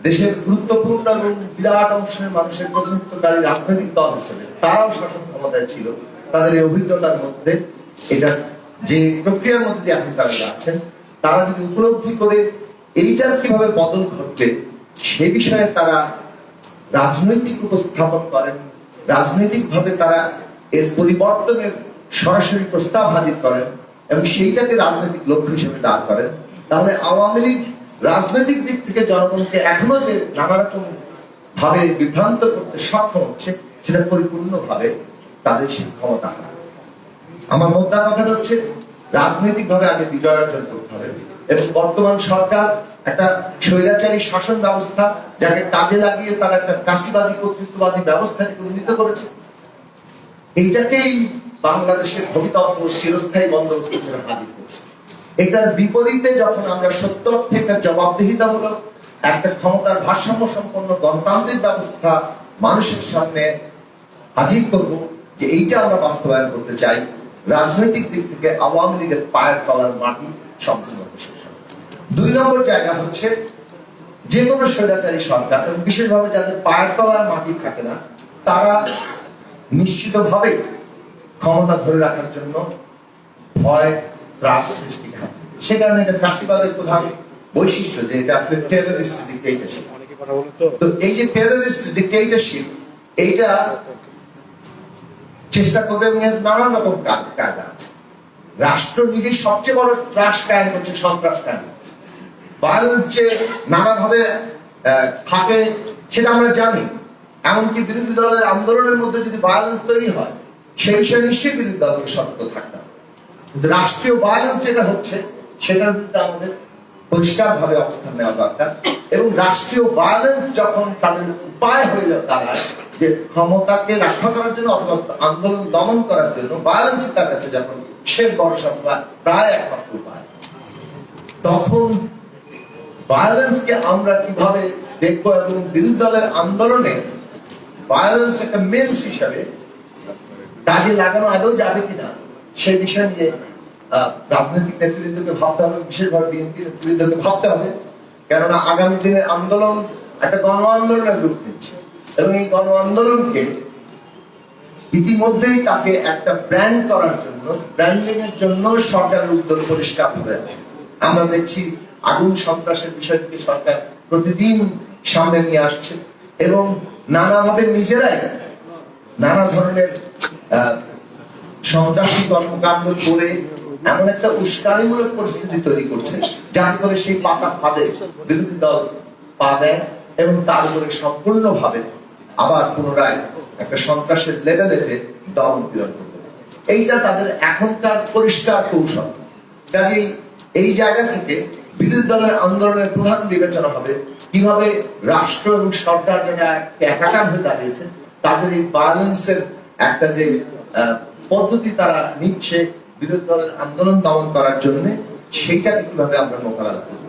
দেশের গুরুত্বপূর্ণ এবং বিরাট অংশের মানুষের প্রতিনিধিত্বকারী রাজনৈতিক দল হিসেবে তারাও শাসন ক্ষমতায় ছিল। তাদের এই অভিজ্ঞতার মধ্যে এটা যে প্রক্রিয়ার মধ্যে দিয়ে এখন তারা যাচ্ছেন, তারা যদি উপলব্ধি করে এইটার কিভাবে বদল ঘটবে সে বিষয়ে তারা রাজনৈতিক উপস্থাপন করেন, রাজনৈতিক ভাবে তারা এর পরিবর্তনের সরাসরি প্রস্তাব হাজির করেন এবং সেইটাকে রাজনৈতিক লক্ষ্য হিসেবে দাঁড় করেন, তাহলে আওয়ামী লীগ রাজনৈতিক দিক থেকে জনগণকে এখনো যে নানা রকম ভাবে বিভ্রান্ত করতে সক্ষম হচ্ছে, সেটা পরিপূর্ণভাবে তাদের সেই ক্ষমতা হারায়। আমার মোদ্দা কথাটা হচ্ছে রাজনৈতিকভাবে আগে বিজয় অর্জন করতে হবে, এবং বর্তমান সরকার একটা স্বৈরাচারী শাসন ব্যবস্থা যাকে কাজে লাগিয়ে তারা একটা কাশিবাদী কর্তৃত্ববাদী ব্যবস্থাকে উন্নীত করেছে, এইটাকেই বাংলাদেশের ভবিতব্য চিরস্থায়ী বন্দোবস্ত হিসেবে হাজির করছে। এটার বিপরীতে যখন আমরা সত্য অর্থে একটা জবাবদিহিতামূলক একটা ক্ষমতার ভারসাম্য সম্পন্ন গণতান্ত্রিক ব্যবস্থা মানুষের সামনে হাজির করব, যে এইটা আমরা বাস্তবায়ন করতে চাই, রাজনৈতিক দিক থেকে আওয়ামী লীগের পায়ের তলার মাটি সম্পূর্ণ শেষ হবে। 2 নম্বর জায়গা হচ্ছে যে কোনো স্বৈরাচারী সরকার, এবং বিশেষভাবে যাদের পায়ের তলার মাটি থাকে না, তারা নিশ্চিতভাবে ক্ষমতা ধরে রাখার জন্য ভয় ত্রাস সৃষ্টি করে। সে কারণে এটা ফ্যাসিবাদের প্রধান বৈশিষ্ট্য যে এটা আসলে টেররিস্ট ডিক্টেটরশিপ। তো এই যে টেররিস্ট ডিক্টেটরশিপ, এইটা চেষ্টা করবে, এবং এর নানান রকম কায়দা আছে। রাষ্ট্র নিজেই সবচেয়ে বড় ত্রাস কায়েম করছে, সন্ত্রাস কায়েম করছে। ভায়োলেন্স যে নানাভাবে থাকে সেটা আমরা জানি, এমনকি বিরোধী দলের আন্দোলনের মধ্যে যদি ভায়োলেন্স তৈরি হয়, সেই বিষয়ে নিশ্চয়ই বিরোধী দলকে সতর্ক থাকতে হবে। কিন্তু রাষ্ট্রীয় ভায়োলেন্স যেটা হচ্ছে সেটার বিরুদ্ধে আমাদের পরিষ্কারভাবে অবস্থান নেওয়া দরকার, এবং রাষ্ট্রীয় ভায়োলেন্স যখন তাদের উপায় হয়ে দাঁড়ায় যে ক্ষমতাকে রক্ষা করার জন্য অথবা আন্দোলন দমন করার জন্য, ভায়োলেন্স তার কাছে যখন শেষ ভরসা প্রায় একমাত্র উপায়, তখন ভায়োলেন্সকে আমরা কিভাবে দেখবো, এবং বিরোধী দলের আন্দোলনে ভায়োলেন্স একটা মেন্স হিসাবে কাজে লাগানো আদৌ যাবে কিনা সেই বিষয় নিয়ে রাজনৈতিক নেতৃবৃন্দকে ভাবতে হবে, বিশেষভাবে বিএনপি নেতৃবৃন্দকে ভাবতে হবে। কেননা আগামী দিনের আন্দোলন একটা গণ আন্দোলনের রূপ নিচ্ছে, এবং এই গণ আন্দোলনকে ইতিমধ্যেই তাকে একটা ব্র্যান্ড করার জন্য, ব্র্যান্ডিং এর জন্য সরকারের উদ্যোগ পরিষ্কার হয়ে আছে। আমরা দেখছি আগুন সন্ত্রাসের বিষয়টিকে সরকার প্রতিদিন সামনে নিয়ে আসছে, এবং নানাভাবে নিজেরাই নানা ধরনের সন্ত্রাসী কর্মকাণ্ড করে এমন একটা উস্কানিমূলক পরিস্থিতি তৈরি করছে, যাতে করে সেই পাতা ফাঁদে বিরোধী দল পা দেয়, এবং তার উপরে সম্পূর্ণভাবে আবার পুনরায় একটা সন্ত্রাসের লেভেলেতে দমন পীড়ন করবে। এইটা তাদের এখনকার পরিষ্কার কৌশল। কাজেই এই জায়গা থেকে বিরোধী দলের আন্দোলনের প্রধান বিবেচনা হবে কিভাবে রাষ্ট্র এবং সরকার যারা একাকার হয়ে দাঁড়িয়েছে, তাদের এই ভায়োলেন্সের একটা যে পদ্ধতি তারা নিচ্ছে বিরোধী দলের আন্দোলন দমন করার জন্য, সেইটাকে কিভাবে আমরা মোকাবেলা করবো।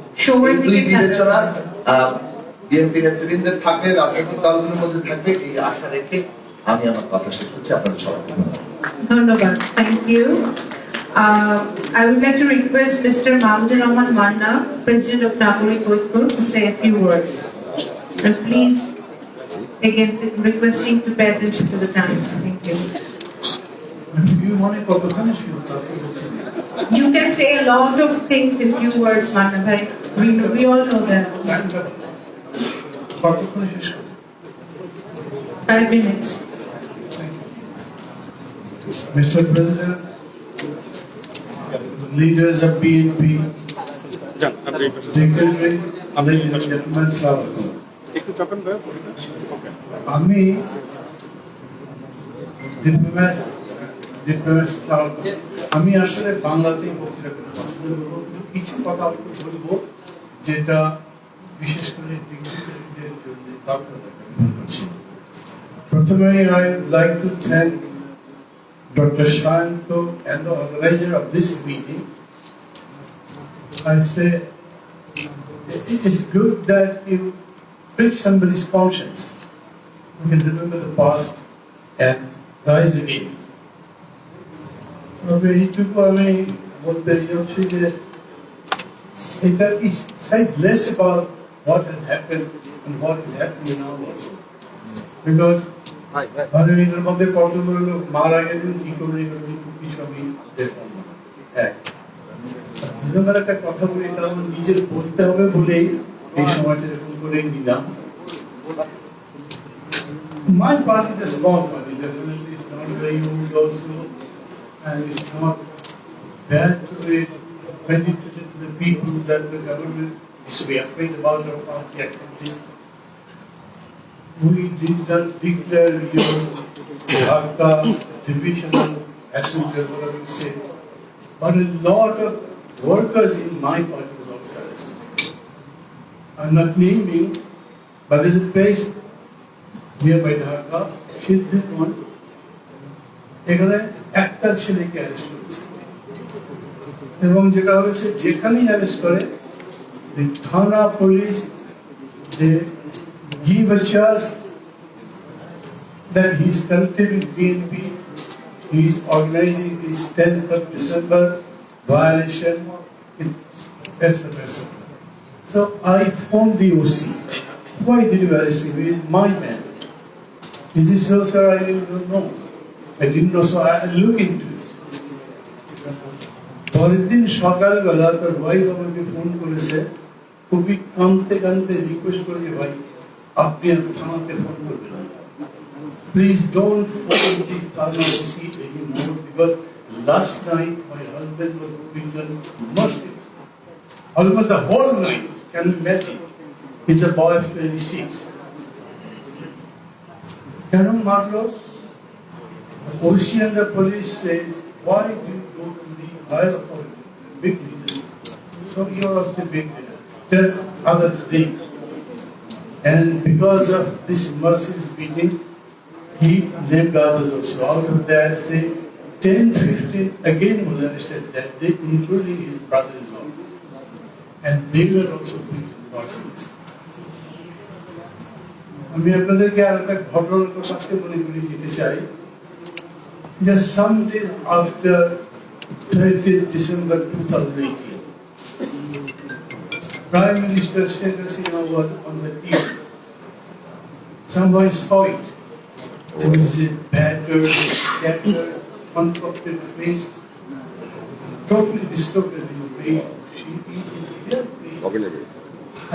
দুই বিবেচনা বিএনপি নেতৃবৃন্দের থাকবে, রাজনৈতিক দলগুলোর মধ্যে থাকবে, এই আশা রেখে আমি আমার কথা শেষ করছি। আপনাদের সবাইকে ধন্যবাদ। Thank you. I would like to request Mr. Mahmoud Rahman Manna, President of Nagorik Goithko, to say a few words. And please, again, requesting to pay attention to the time. Thank you. You can say a lot of things in few words, Manna bhai. We all know that. 5 minutes. Mr. President, leaders of BNP, dignitaries, ladies and gentlemen, Salaam. আমি আমি আসলে বাংলাতেই বক্তৃতা করতে পছন্দ করবো, কিছু কথা বলবো যেটা বিশেষ করে ডিগ্রিদের জন্য প্রথমে I would like to thank Dr. Shanto and the organizer of this meeting. I say it's good that you prick somebody's conscience. We can remember the past and rise again. It is said less about what has happened and what is happening now also. Because এর মধ্যে কতগুলো লোক মারা গেলেন, কি করে কিছু আমি দেখলাম না। একটা কথা বলি, এটা আমার নিজের বলতে হবে বলেই এই সময়টা এরকম করে নিলাম। My party is a small party, definitely it's not very old also, and it's not bad to credit to the people that the government is to be afraid about our party activity. we did not declare your Dhaka divisional assembly, whatever you say, but a lot of workers in my party was also arrested. I'm not naming, but there's a place nearby Dhaka, Siddhipuর, এখানে একটা ছেলেকে arrest করেছে এবং যেটা হয়েছে যেখানেই arrest করে the Thana police they give a charge that he is connected with BNP, he is organizing this 10th of December violation, etc. So I phoned the OC. Why did you arrest him? He is my man. Is this so, sir? I didn't know. I didn't know, so I look into it. পরের দিন সকালবেলা তার wife আমাকে phone করেছে, খুবই কাঁদতে কাঁদতে request করে যে ভাই আপনি আর থানাতে ফোন করবেন না, প্লিজ ডোন্ট ফোন দি থানা OC anymore because last night my husband was beaten mercilessly almost the whole night, can you imagine, is a boy of 26। কেন মারলো? OC and the police says, why do you go to the higher authority, big leader? So you are also big leader. Tell others leave. And because of this mercy's beating, he named others also. Out of that, say 10-15 again was arrested that day, including his brother-in-law. And they were also beaten mercies. আমি আপনাদেরকে আর একটা ঘটনার কথা মনে করিয়ে দিতে চাই। Just some days after 30th December 2018, Prime Minister Sheikh Hasina was on the TV. Somebody saw it. There was a battered, scattered, uncorrupted face, totally distorted in the way she is.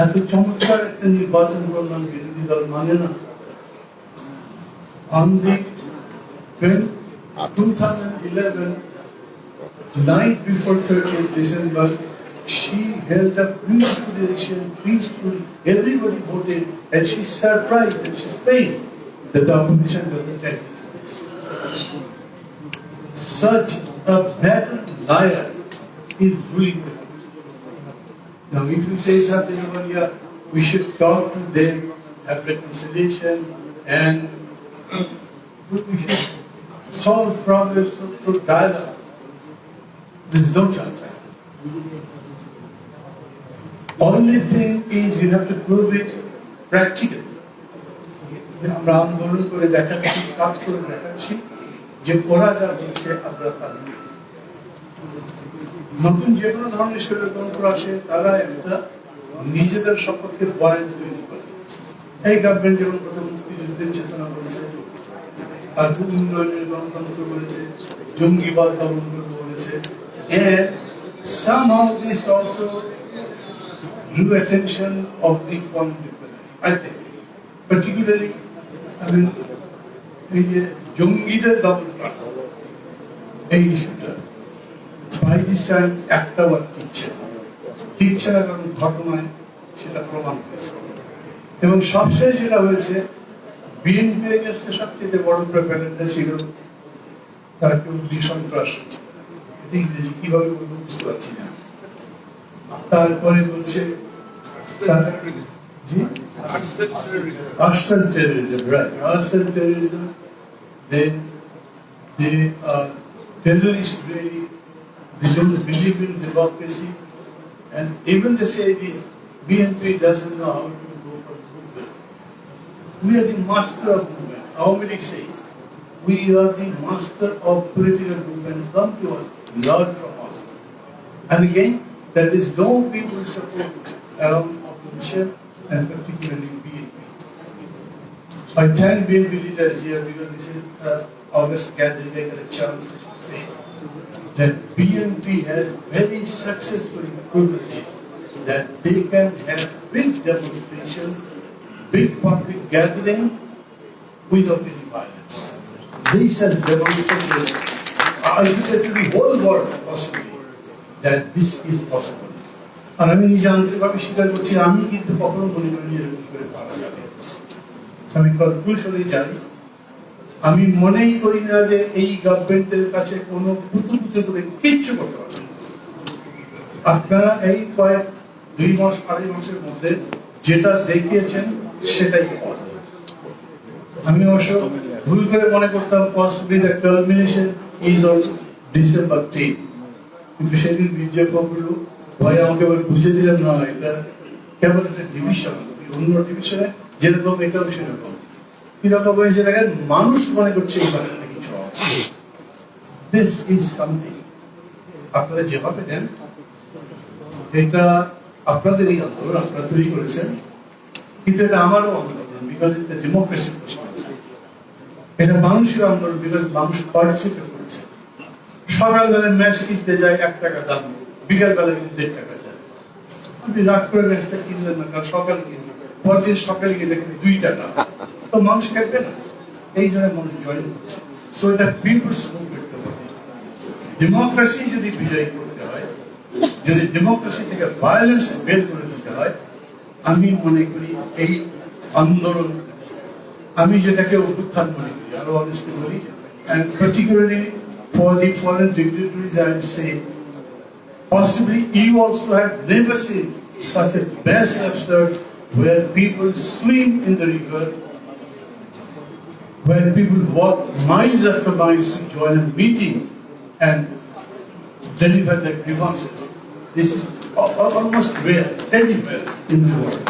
এত চমৎকার একটা নির্বাচন করলাম, বিরোধী দল মানে না। On the 2011, night before 30th December, she held a peaceful election, peaceful, everybody voted, and she's surprised and she's pained that the opposition doesn't take this. Such a bad liar is ruling the country. Now, if you say something about, yeah, we should talk to them, have reconciliation, and we should solve problems through dialogue. There's no chance. Only thing is you have to prove it practically. আমরা আন্দোলন করে দেখাচ্ছি, কাজ করে দেখাচ্ছি যে ওরা যা বলছে আমরা তা নতুন যে কোনো ধরনের ষড়যন্ত্র আসে, তারা একটা নিজেদের সপক্ষে বয়ান তৈরি করে। এই গভর্নমেন্ট যেমন প্রথম মুক্তিযুদ্ধের চেতনা করেছে, আর উন্নয়নের গণতন্ত্র করেছে, জঙ্গিবাদ দমন করতে বলেছে, and somehow this also drew attention of the foreign diplomat, I think, particularly, I mean, এই যে জঙ্গিদের দমন করা, এই ইস্যুটা by this time একটা বার টিকছে না, কারণ ঘটনায় সেটা প্রমাণ হয়েছে। এবং সবশেষ যেটা হয়েছে, বিএনপি এর কাছে সবচেয়ে বড় প্রপাগান্ডা ছিল তারা কেউ সন্ত্রাস, ইংরেজি কিভাবে বলবো বুঝতে পারছি না। তারপরে বলছে arson terrorism, right? Arson terrorism. Then they are terrorists, really. They don't believe in democracy, and even they say this BNP doesn't know how to go for movement. We are the master of movement. Our says we are the master of political movement. Come to us, learn from us. And again, there is no people support around opposition, and particularly BNP. I thank BNP leaders here because this is August gathering. I get a chance to say that BNP has very successfully proven that they can have big demonstrations, big public gathering without any violence. This has demonstrated, I think to the whole world possibly, that this is possible. আর আমি নিজে আন্তরিকভাবে স্বীকার করছি, আমি কিন্তু কখনো মনে করিনি এরকম করে পারা যাবে। আমি কনক্লুশনে যাই, আমি মনেই করি না যে এই গভর্নমেন্টের কাছে কোনো কুতুকুতু করে কিচ্ছু করতে পারবে না। আপনারা এই কয়েক 2 মাস 2.5 মাসের মধ্যে যেটা দেখিয়েছেন সেটাই পথ। আমি অবশ্য ভুল করে মনে করতাম possibly the culmination is on December 10, কিন্তু সেদিন মির্জা ফখরুল ভাই আমাকে এবার বুঝে দিলেন না, এটা কেবল একটা ডিভিশন, অন্য ডিভিশনে যেরকম এটাও সেরকম। কিরকম হয়েছে দেখেন, মানুষ মনে করছে এই বাড়িটা কিছু হবে। দিস ইজ সামথিং আপনারা যেভাবে দেন, এটা আপনাদেরই আন্দোলন, আপনারা তৈরি করেছেন, কিন্তু এটা আমারও আন্দোলন, বিকজ এটা ডেমোক্রেসি করেছে। এটা মানুষের আন্দোলন, বিকজ মানুষ পার্টিসিপেট করেছে। সকালবেলা ম্যাচ কিনতে যায় 1 টাকা দাম, বিকালবেলা কিন্তু 1.5 টাকা যায়। আপনি রাগ করে ম্যাচটা কিনলেন না, কারণ সকালে কিনলেন, পরদিন সকালে গিয়ে দেখেন 2 টাকা, তো মানুষ খেলবে না। এই জন্য মানুষ জয়েন করছে। সো এটা পিপলস মুভমেন্ট করতে হবে। ডেমোক্রেসি যদি বিজয়ী করতে হয়, যদি ডেমোক্রেসি থেকে ভায়োলেন্স বের করে দিতে হয়, আমি মনে করি এই আন্দোলন, আমি যেটাকে অভ্যুত্থান মনে করি, আরো অনেস্টলি বলি, and particularly for the foreign dignitaries, I would say, possibly you also have never seen such a mass absurd where people swim in the river, where people walk miles after miles to join a meeting and deliver their grievances. This is almost rare anywhere in the world.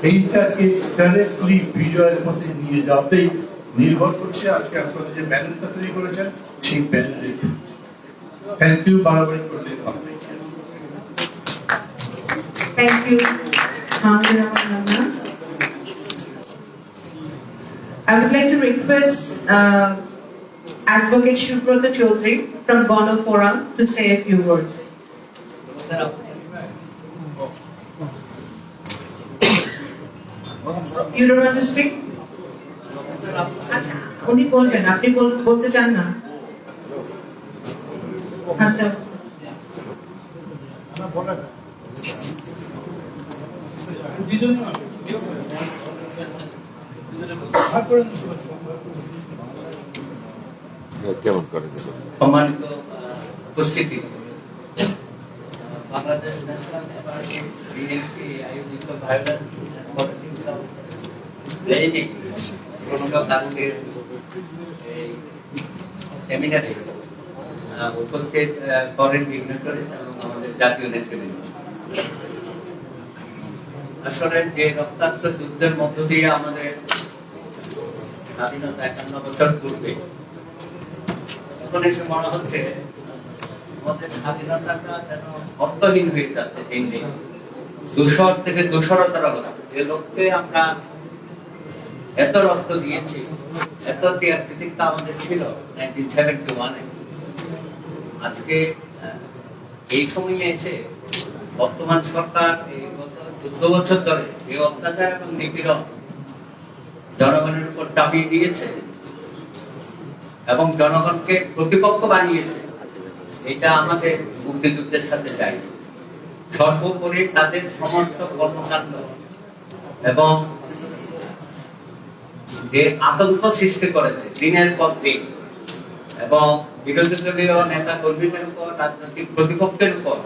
এইটাকে directly বিজয়ের পথে নিয়ে যাতেই নির্ভর করছে আজকে আপনারা যে ব্যানারটা তৈরি করেছেন, সেই ব্যানারের। থ্যাংক ইউ, বারবার করলে ভালো লাগছে। Thank you, Nana. I would like to request Advocate Shubrata Chaudhary from Gona Forum to say a few words. You don't want to speak? উনি বলবেন, আপনি বলতে চান না? আচ্ছা, সম্মানিত উপস্থিতি, বাংলাদেশ ন্যাশনাল পার্টি বিএনপি আয়োজিত ভায়োলেন্স পলিটিক্স অফ ব্লেমিং শীর্ষক আজকের এই সেমিনারে উপস্থিত ফরেন ডিগনিটারিজ এবং আমাদের জাতীয় নেতৃবৃন্দ, আসলে যে রক্তাক্ত যুদ্ধের মধ্য দিয়ে আমাদের স্বাধীনতা 51 বছর পূর্বে, এখন এসে মনে হচ্ছে আমাদের স্বাধীনতাটা যেন অর্থহীন হয়ে যাচ্ছে দিন দিন। দূষর থেকে দূষরতর হলো। যে লক্ষ্যে আমরা এত রক্ত দিয়েছি, এত ত্যাগ তিতিক্ষা আমাদের ছিল 1971-এ, আজকে এই সময়ে এসে বর্তমান সরকার এই গত 14 বছর ধরে এই অত্যাচার এবং নিপীড়ন জনগণের উপর চাপিয়ে দিয়েছে এবং জনগণকে প্রতিপক্ষ বানিয়েছে। এটা আমাদের মুক্তিযুদ্ধের সাথে যায়। সর্বোপরি তাদের সমস্ত কর্মকাণ্ড এবং যে আতঙ্ক সৃষ্টি করেছে দিনের পর দিন, এবং বিরোধী দলীয় নেতা কর্মীদের উপর, রাজনৈতিক প্রতিপক্ষের উপর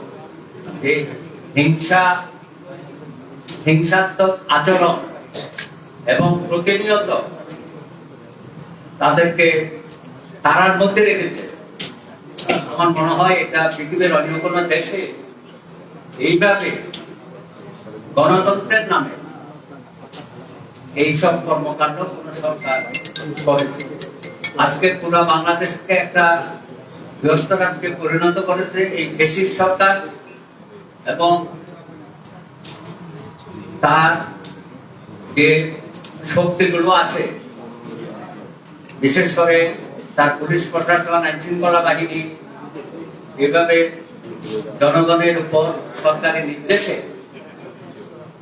যে হিংসাত্মক আচরণ এবং প্রতিনিয়ত তাদেরকে তারার মধ্যে রেখেছে, আমার মনে হয় এটা পৃথিবীর অন্য কোনো দেশে এইভাবে গণতন্ত্রের নামে এইসব কর্মকাণ্ড কোন সরকার করেছে। আজকে পুরো বাংলাদেশকে একটা ব্যস্ত রাষ্ট্রে পরিণত করেছে এই ফ্যাসিস্ট সরকার, এবং তার যে শক্তিগুলো আছে, বিশেষ করে তার পুলিশ প্রশাসন, আইন শৃঙ্খলা বাহিনী, এভাবে জনগণের উপর সরকারি নির্দেশে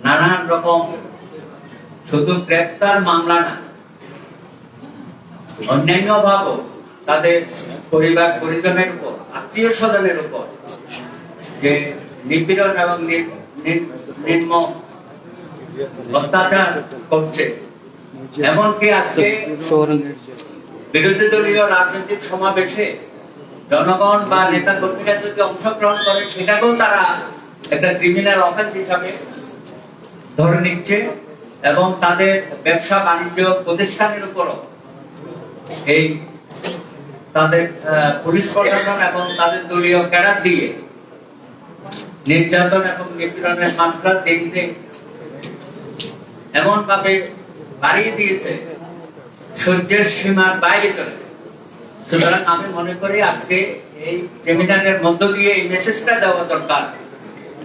নানান রকম শুধু গ্রেপ্তার মামলা না, অন্যান্য ভাবেও তাদের পরিবার পরিজনের উপর, আত্মীয় স্বজনের উপর যে নিপীড়ন এবং নির্মম অত্যাচার করছে, এমনকি আজকে বিরোধী দলীয় রাজনৈতিক সমাবেশে জনগণ বা নেতা কর্মীরা যদি অংশগ্রহণ করে সেটাকেও তারা একটা ক্রিমিনাল অফেন্স হিসাবে ধরে নিচ্ছে এবং তাদের ব্যবসা বাণিজ্য প্রতিষ্ঠানের উপরও এই তাদের পুলিশ প্রশাসন এবং তাদের দলীয় ক্যাডার দিয়ে নির্যাতন এবং নিপীড়নের মাত্রা দেখতে এমন ভাবে বাড়িয়ে দিয়েছে সহ্যের সীমার বাইরে চলে। সুতরাং আমি মনে করি আজকে এই সেমিনারের মধ্য দিয়ে এই মেসেজটা দেওয়া দরকার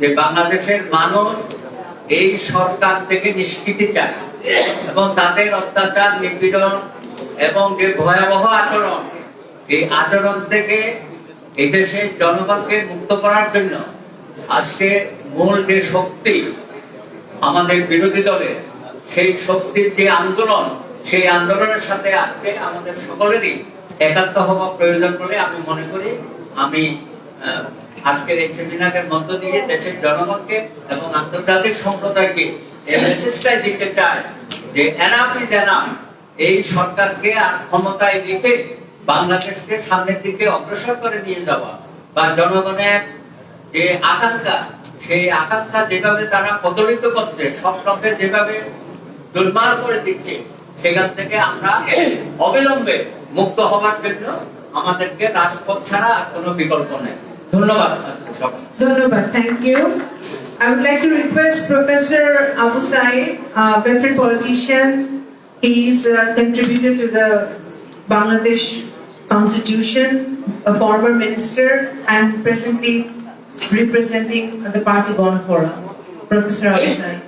যে বাংলাদেশের মানুষ এই সরকার থেকে নিষ্কৃতি চায় এবং তাদের অত্যাচার নিপীড়ন এবং যে ভয়াবহ আচরণ এই আচরণ থেকে এই দেশের জনগণকে মুক্ত করার জন্য আজকে মূল যে শক্তি আমাদের বিরোধী দলের সেই শক্তির যে আন্দোলন সেই আন্দোলনের সাথে আজকে আমাদের সকলেরই একাত্ম হওয়া প্রয়োজন বলে আমি মনে করি। আমি আজকের এই সেমিনারের মধ্য দিয়ে দেশের জনগণকে এবং আন্তর্জাতিক সম্প্রদায়কে এই মেসেজটাই দিতে চাই যে এনাফ ইজ এনাফ। এই সরকারকে আর ক্ষমতায় রেখে বাংলাদেশকে সামনের দিকে অগ্রসর করে নিয়ে যাওয়া বা জনগণের যে আকাঙ্ক্ষা সেই আকাঙ্ক্ষা যেভাবে তারা প্রচলিত করছে স্বপ্নকে যেভাবে দুর্মার করে দিচ্ছে সেখান থেকে আমরা অবিলম্বে মুক্ত হওয়ার জন্য আমাদেরকে রাজপথ ছাড়া আর কোনো বিকল্প নেই। ধন্যবাদ। Dhanyabad, thank you. I would like to request Professor Abu Saeed, veteran politician. He's contributed to the Bangladesh Constitution, a former minister, and presently representing the party Gonafora. Professor Abu Saeed.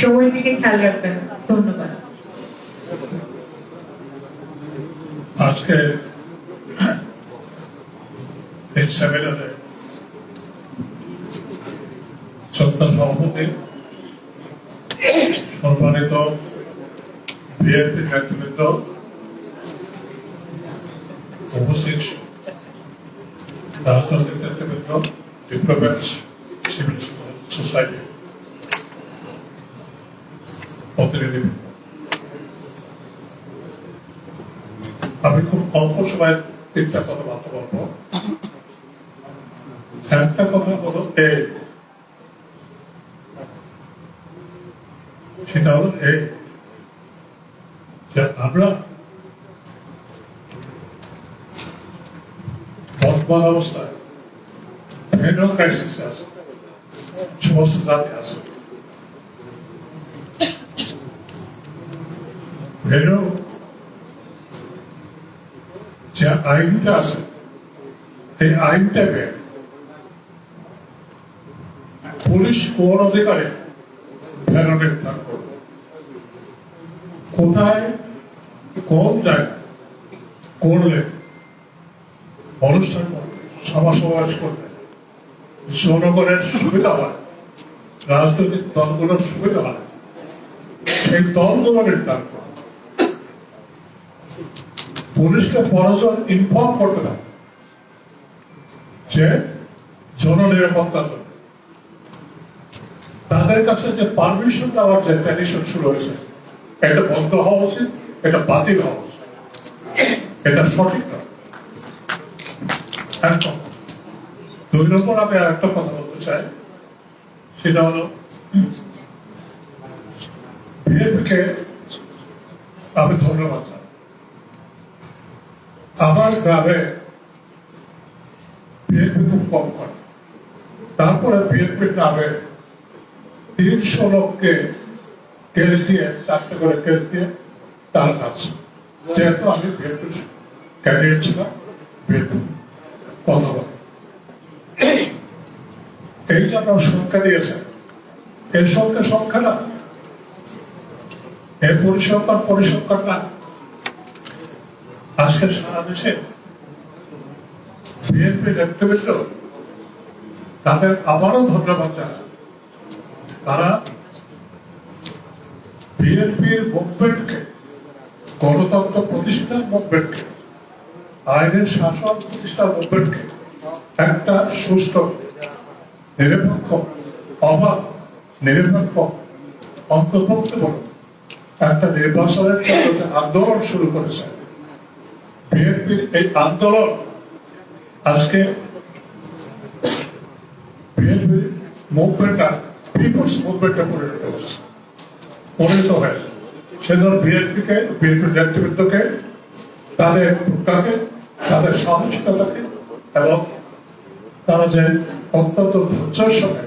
সময় দিকে খেয়াল রাখবেন। ধন্যবাদ। আজকে এই সেমিনারে শ্রদ্ধা সভাপতি সম্মানিত বিএনপি নেতৃবৃন্দ, উপস্থিত রাজনৈতিক নেতৃবৃন্দ, ডিপ্লোম্যাটস, সিভিল সোসাইটি প্রতিনিধি, আমি খুব অল্প সময় তিনটা কথা বলতে পারবো। একটা কথা হলো সেটা হলো যে আমরা বর্তমান অবস্থায় ফেডারেল ক্রাইসিসে আছে, সমস্ত জাতি আছে। ফেডারেল যে আইনটা আছে এই আইনটাকে পুলিশ কোন অধিকারে নির্ধারণ করবে, কোথায় কোন জায়গায় করলে অনুষ্ঠান করবে, সভা সমাবেশ করবে জনগণের সুবিধা হয়, রাজনৈতিক দলগুলোর সুবিধা হয়, সেই দলগুলো নির্ধারণ করবে। পুলিশকে পরাজন ইনফর্ম করবে না যে জননিরাপত্তার জন্য তাদের কাছে যে পারমিশন দেওয়ার যে ট্র্যাডিশন শুরু হয়েছে এটা বন্ধ হওয়া উচিত, এটা বাতিল হওয়া উচিত, এটা সঠিক না। একদম। দুই নম্বর আমি আর একটা কথা বলতে চাই, সেটা হলো বিএনপিকে আমি ধন্যবাদ জানাই। আমার গ্রামে বিএনপি খুব কম করে, তারপরে বিএনপির নামে 300 লোককে কেস দিয়ে, 4টে করে কেস দিয়ে তারা যাচ্ছে। যেহেতু আমি বিএনপির ক্যান্ডিডেট ছিলাম, বিএনপি কথা বলে এই যে আপনার সংখ্যা দিয়েছেন, এই সংখ্যা না, এই পরিসংখ্যান না। আজকে সারা দেশে বিএনপি নেতৃবৃন্দ তাদের আবারও ধন্যবাদ জানায়। তারা বিএনপির মুভমেন্টকে, গণতন্ত্র প্রতিষ্ঠার মুভমেন্টকে, আইনের শাসন প্রতিষ্ঠার মুভমেন্টকে একটা সুষ্ঠু, নিরপেক্ষ, অবাধ, নিরপেক্ষ, অন্তর্ভুক্তমূলক একটা নির্বাচনের জন্য আন্দোলন শুরু করেছে। বিএনপির এই আন্দোলন আজকে বিএনপির মুভমেন্টটা পিপলস মুভমেন্টে পরিণত হয়েছে। সেজন্য বিএনপির নেতৃবৃন্দকে, তাদের ভোটটাকে, তাদের সহযোগিতাকে এবং তারা যে অত্যন্ত ধৈর্যের সঙ্গে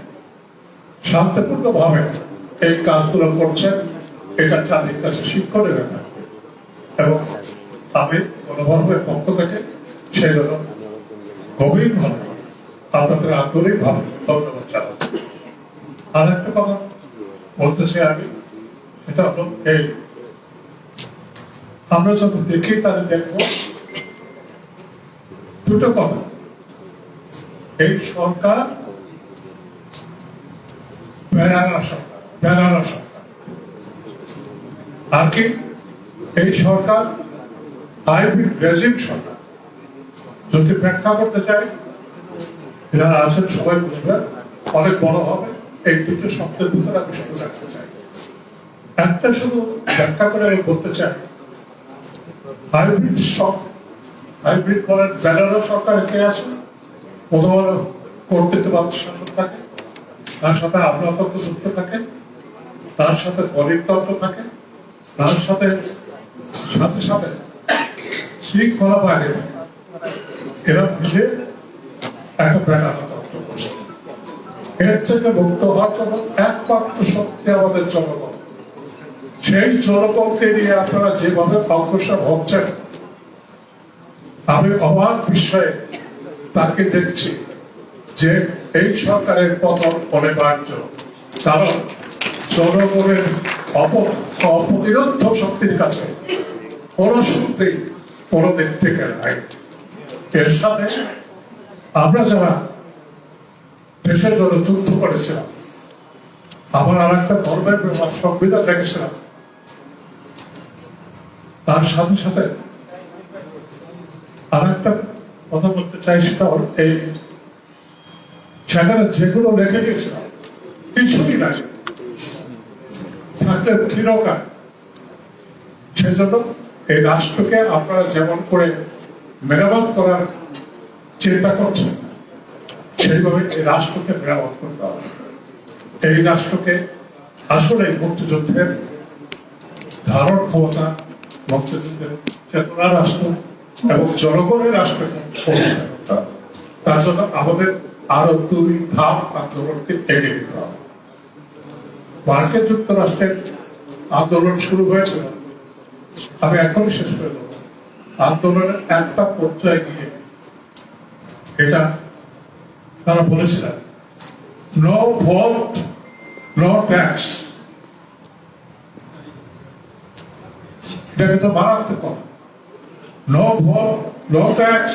শান্তিপূর্ণভাবে এই কাজগুলো করছেন, এটা তাদের কাছে শিক্ষণীয় ব্যাপার। এবং আমি গণভবনের পক্ষ থেকে সেই জন্য গভীরভাবে আপনাদের আন্তরিকভাবে ধন্যবাদ জানাই। আর একটা কথা বলতে চাই আমি, সেটা হলো এই, আমরা যত দেখি তাহলে দেখবো দুটো কথা। এই সরকার বেড়ানা সরকার, আর কি এই সরকার হাইব্রিড রেজিম সরকার। যদি ব্যাখ্যা করতে চাই, যারা আছেন সবাই বুঝবেন, অনেক বড় হবে। এই দুটো শব্দের ভিতরে আমি শুধু রাখতে চাই, একটা শুধু ব্যাখ্যা করে আমি বলতে চাই, হাইব্রিড বলেন বেড়ানো সরকারে কে আছে? প্রথম কর্তৃত্ববাদ শাসন থাকে, তার সাথে আমলাতন্ত্র যুক্ত থাকে, তার সাথে গণতন্ত্র থাকে, তার সাথে সাথে সাথে শৃঙ্খলা বাহিনী, এরা মিলে একটা বেড়ানো তন্ত্র করছে। এর থেকে মুক্ত হওয়ার জন্য একমাত্র শক্তি আমাদের জনগণ। সেই জনগণকে নিয়ে আপনারা যেভাবে অগ্রসর হচ্ছেন, আমি অবাক বিষয়ে তাকে দেখছি যে এই সরকারের পতন অনিবার্য, কারণ জনগণের অপ্রতিরোধ শক্তির কাছে কোন শক্তি কোন দিক থেকে নাই। এর সাথে আমরা যারা দেশের জন্য যুদ্ধ করেছিলাম, আমার আর একটা ধর্মের ব্যাপার সংবিধান রেখেছিলাম, তার সাথে সাথে আর একটা কথা বলতে চাই, সেটা হল এই সেখানে যেগুলো রেখে দিয়েছিলাম কিছুই নাই, থাকলে ক্ষীণকায়। সেজন্য এই রাষ্ট্রকে আপনারা যেমন করে মেরামত করার চিন্তা করছেন, সেইভাবে এই রাষ্ট্রকে মেরামত করতে হবে। এই রাষ্ট্রকে আসলে মুক্তিযুদ্ধের ধারণ ক্ষমতা, মুক্তিযুদ্ধের চেতনা রাষ্ট্র এবং জনগণের রাষ্ট্র করতে হবে। তার জন্য আমাদের আরো 2 ধাপ আন্দোলনকে এগিয়ে দিতে হবে। মার্কিন যুক্তরাষ্ট্রের আন্দোলন শুরু হয়েছিল, আমি এখনই শেষ করে দেবো। আন্দোলনের একটা পর্যায়ে গিয়ে এটা তারা বলেছিলেন, নো ভোট নো ট্যাক্স। এটা কিন্তু মারাত্মক। No vote no tax.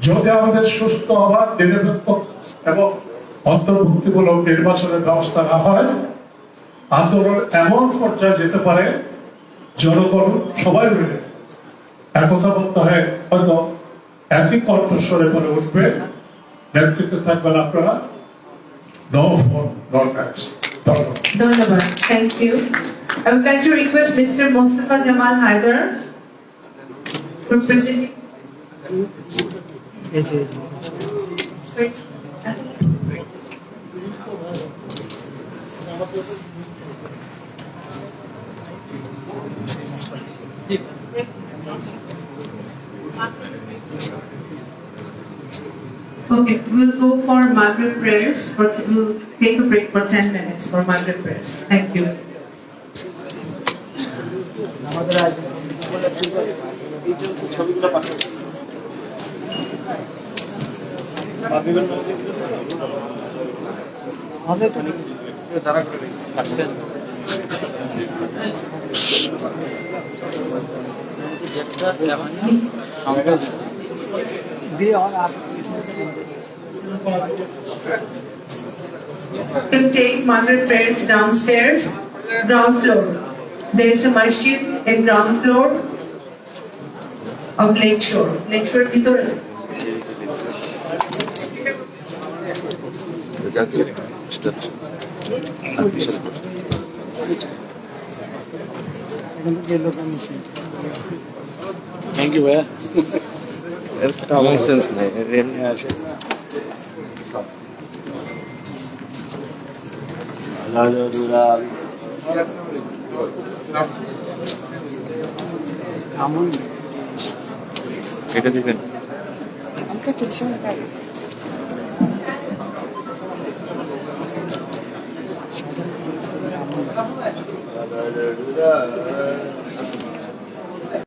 যদি আমাদের সুস্থ অবাধ নিরপেক্ষ এবং অন্তর্ভুক্তিমূলক নির্বাচনের ব্যবস্থা না হয়, আন্দোলন এমন পর্যায়ে যেতে পারে জনগণ সবাই মিলে একতাবদ্ধ হয়ে হয়তো একই কণ্ঠস্বরে করে উঠবে, নেতৃত্বে থাকবেন আপনারা। No vote no tax. ধন্যবাদ। Thank you. I would like to request Mr. Mustafa Jamal Haider to present. Okay, we'll go for Maghrib prayers, but we'll take a break for 10 minutes for Maghrib prayers. Thank you. We'll take Maghrib prayers downstairs, ground floor. There is a masjid in ground floor of Lakeshore. Lakeshore ভিতরে। বিশেষ করে thank you ভাইয়া nonsense নাই এমনি আসে এটা দিবেন Hallelujah.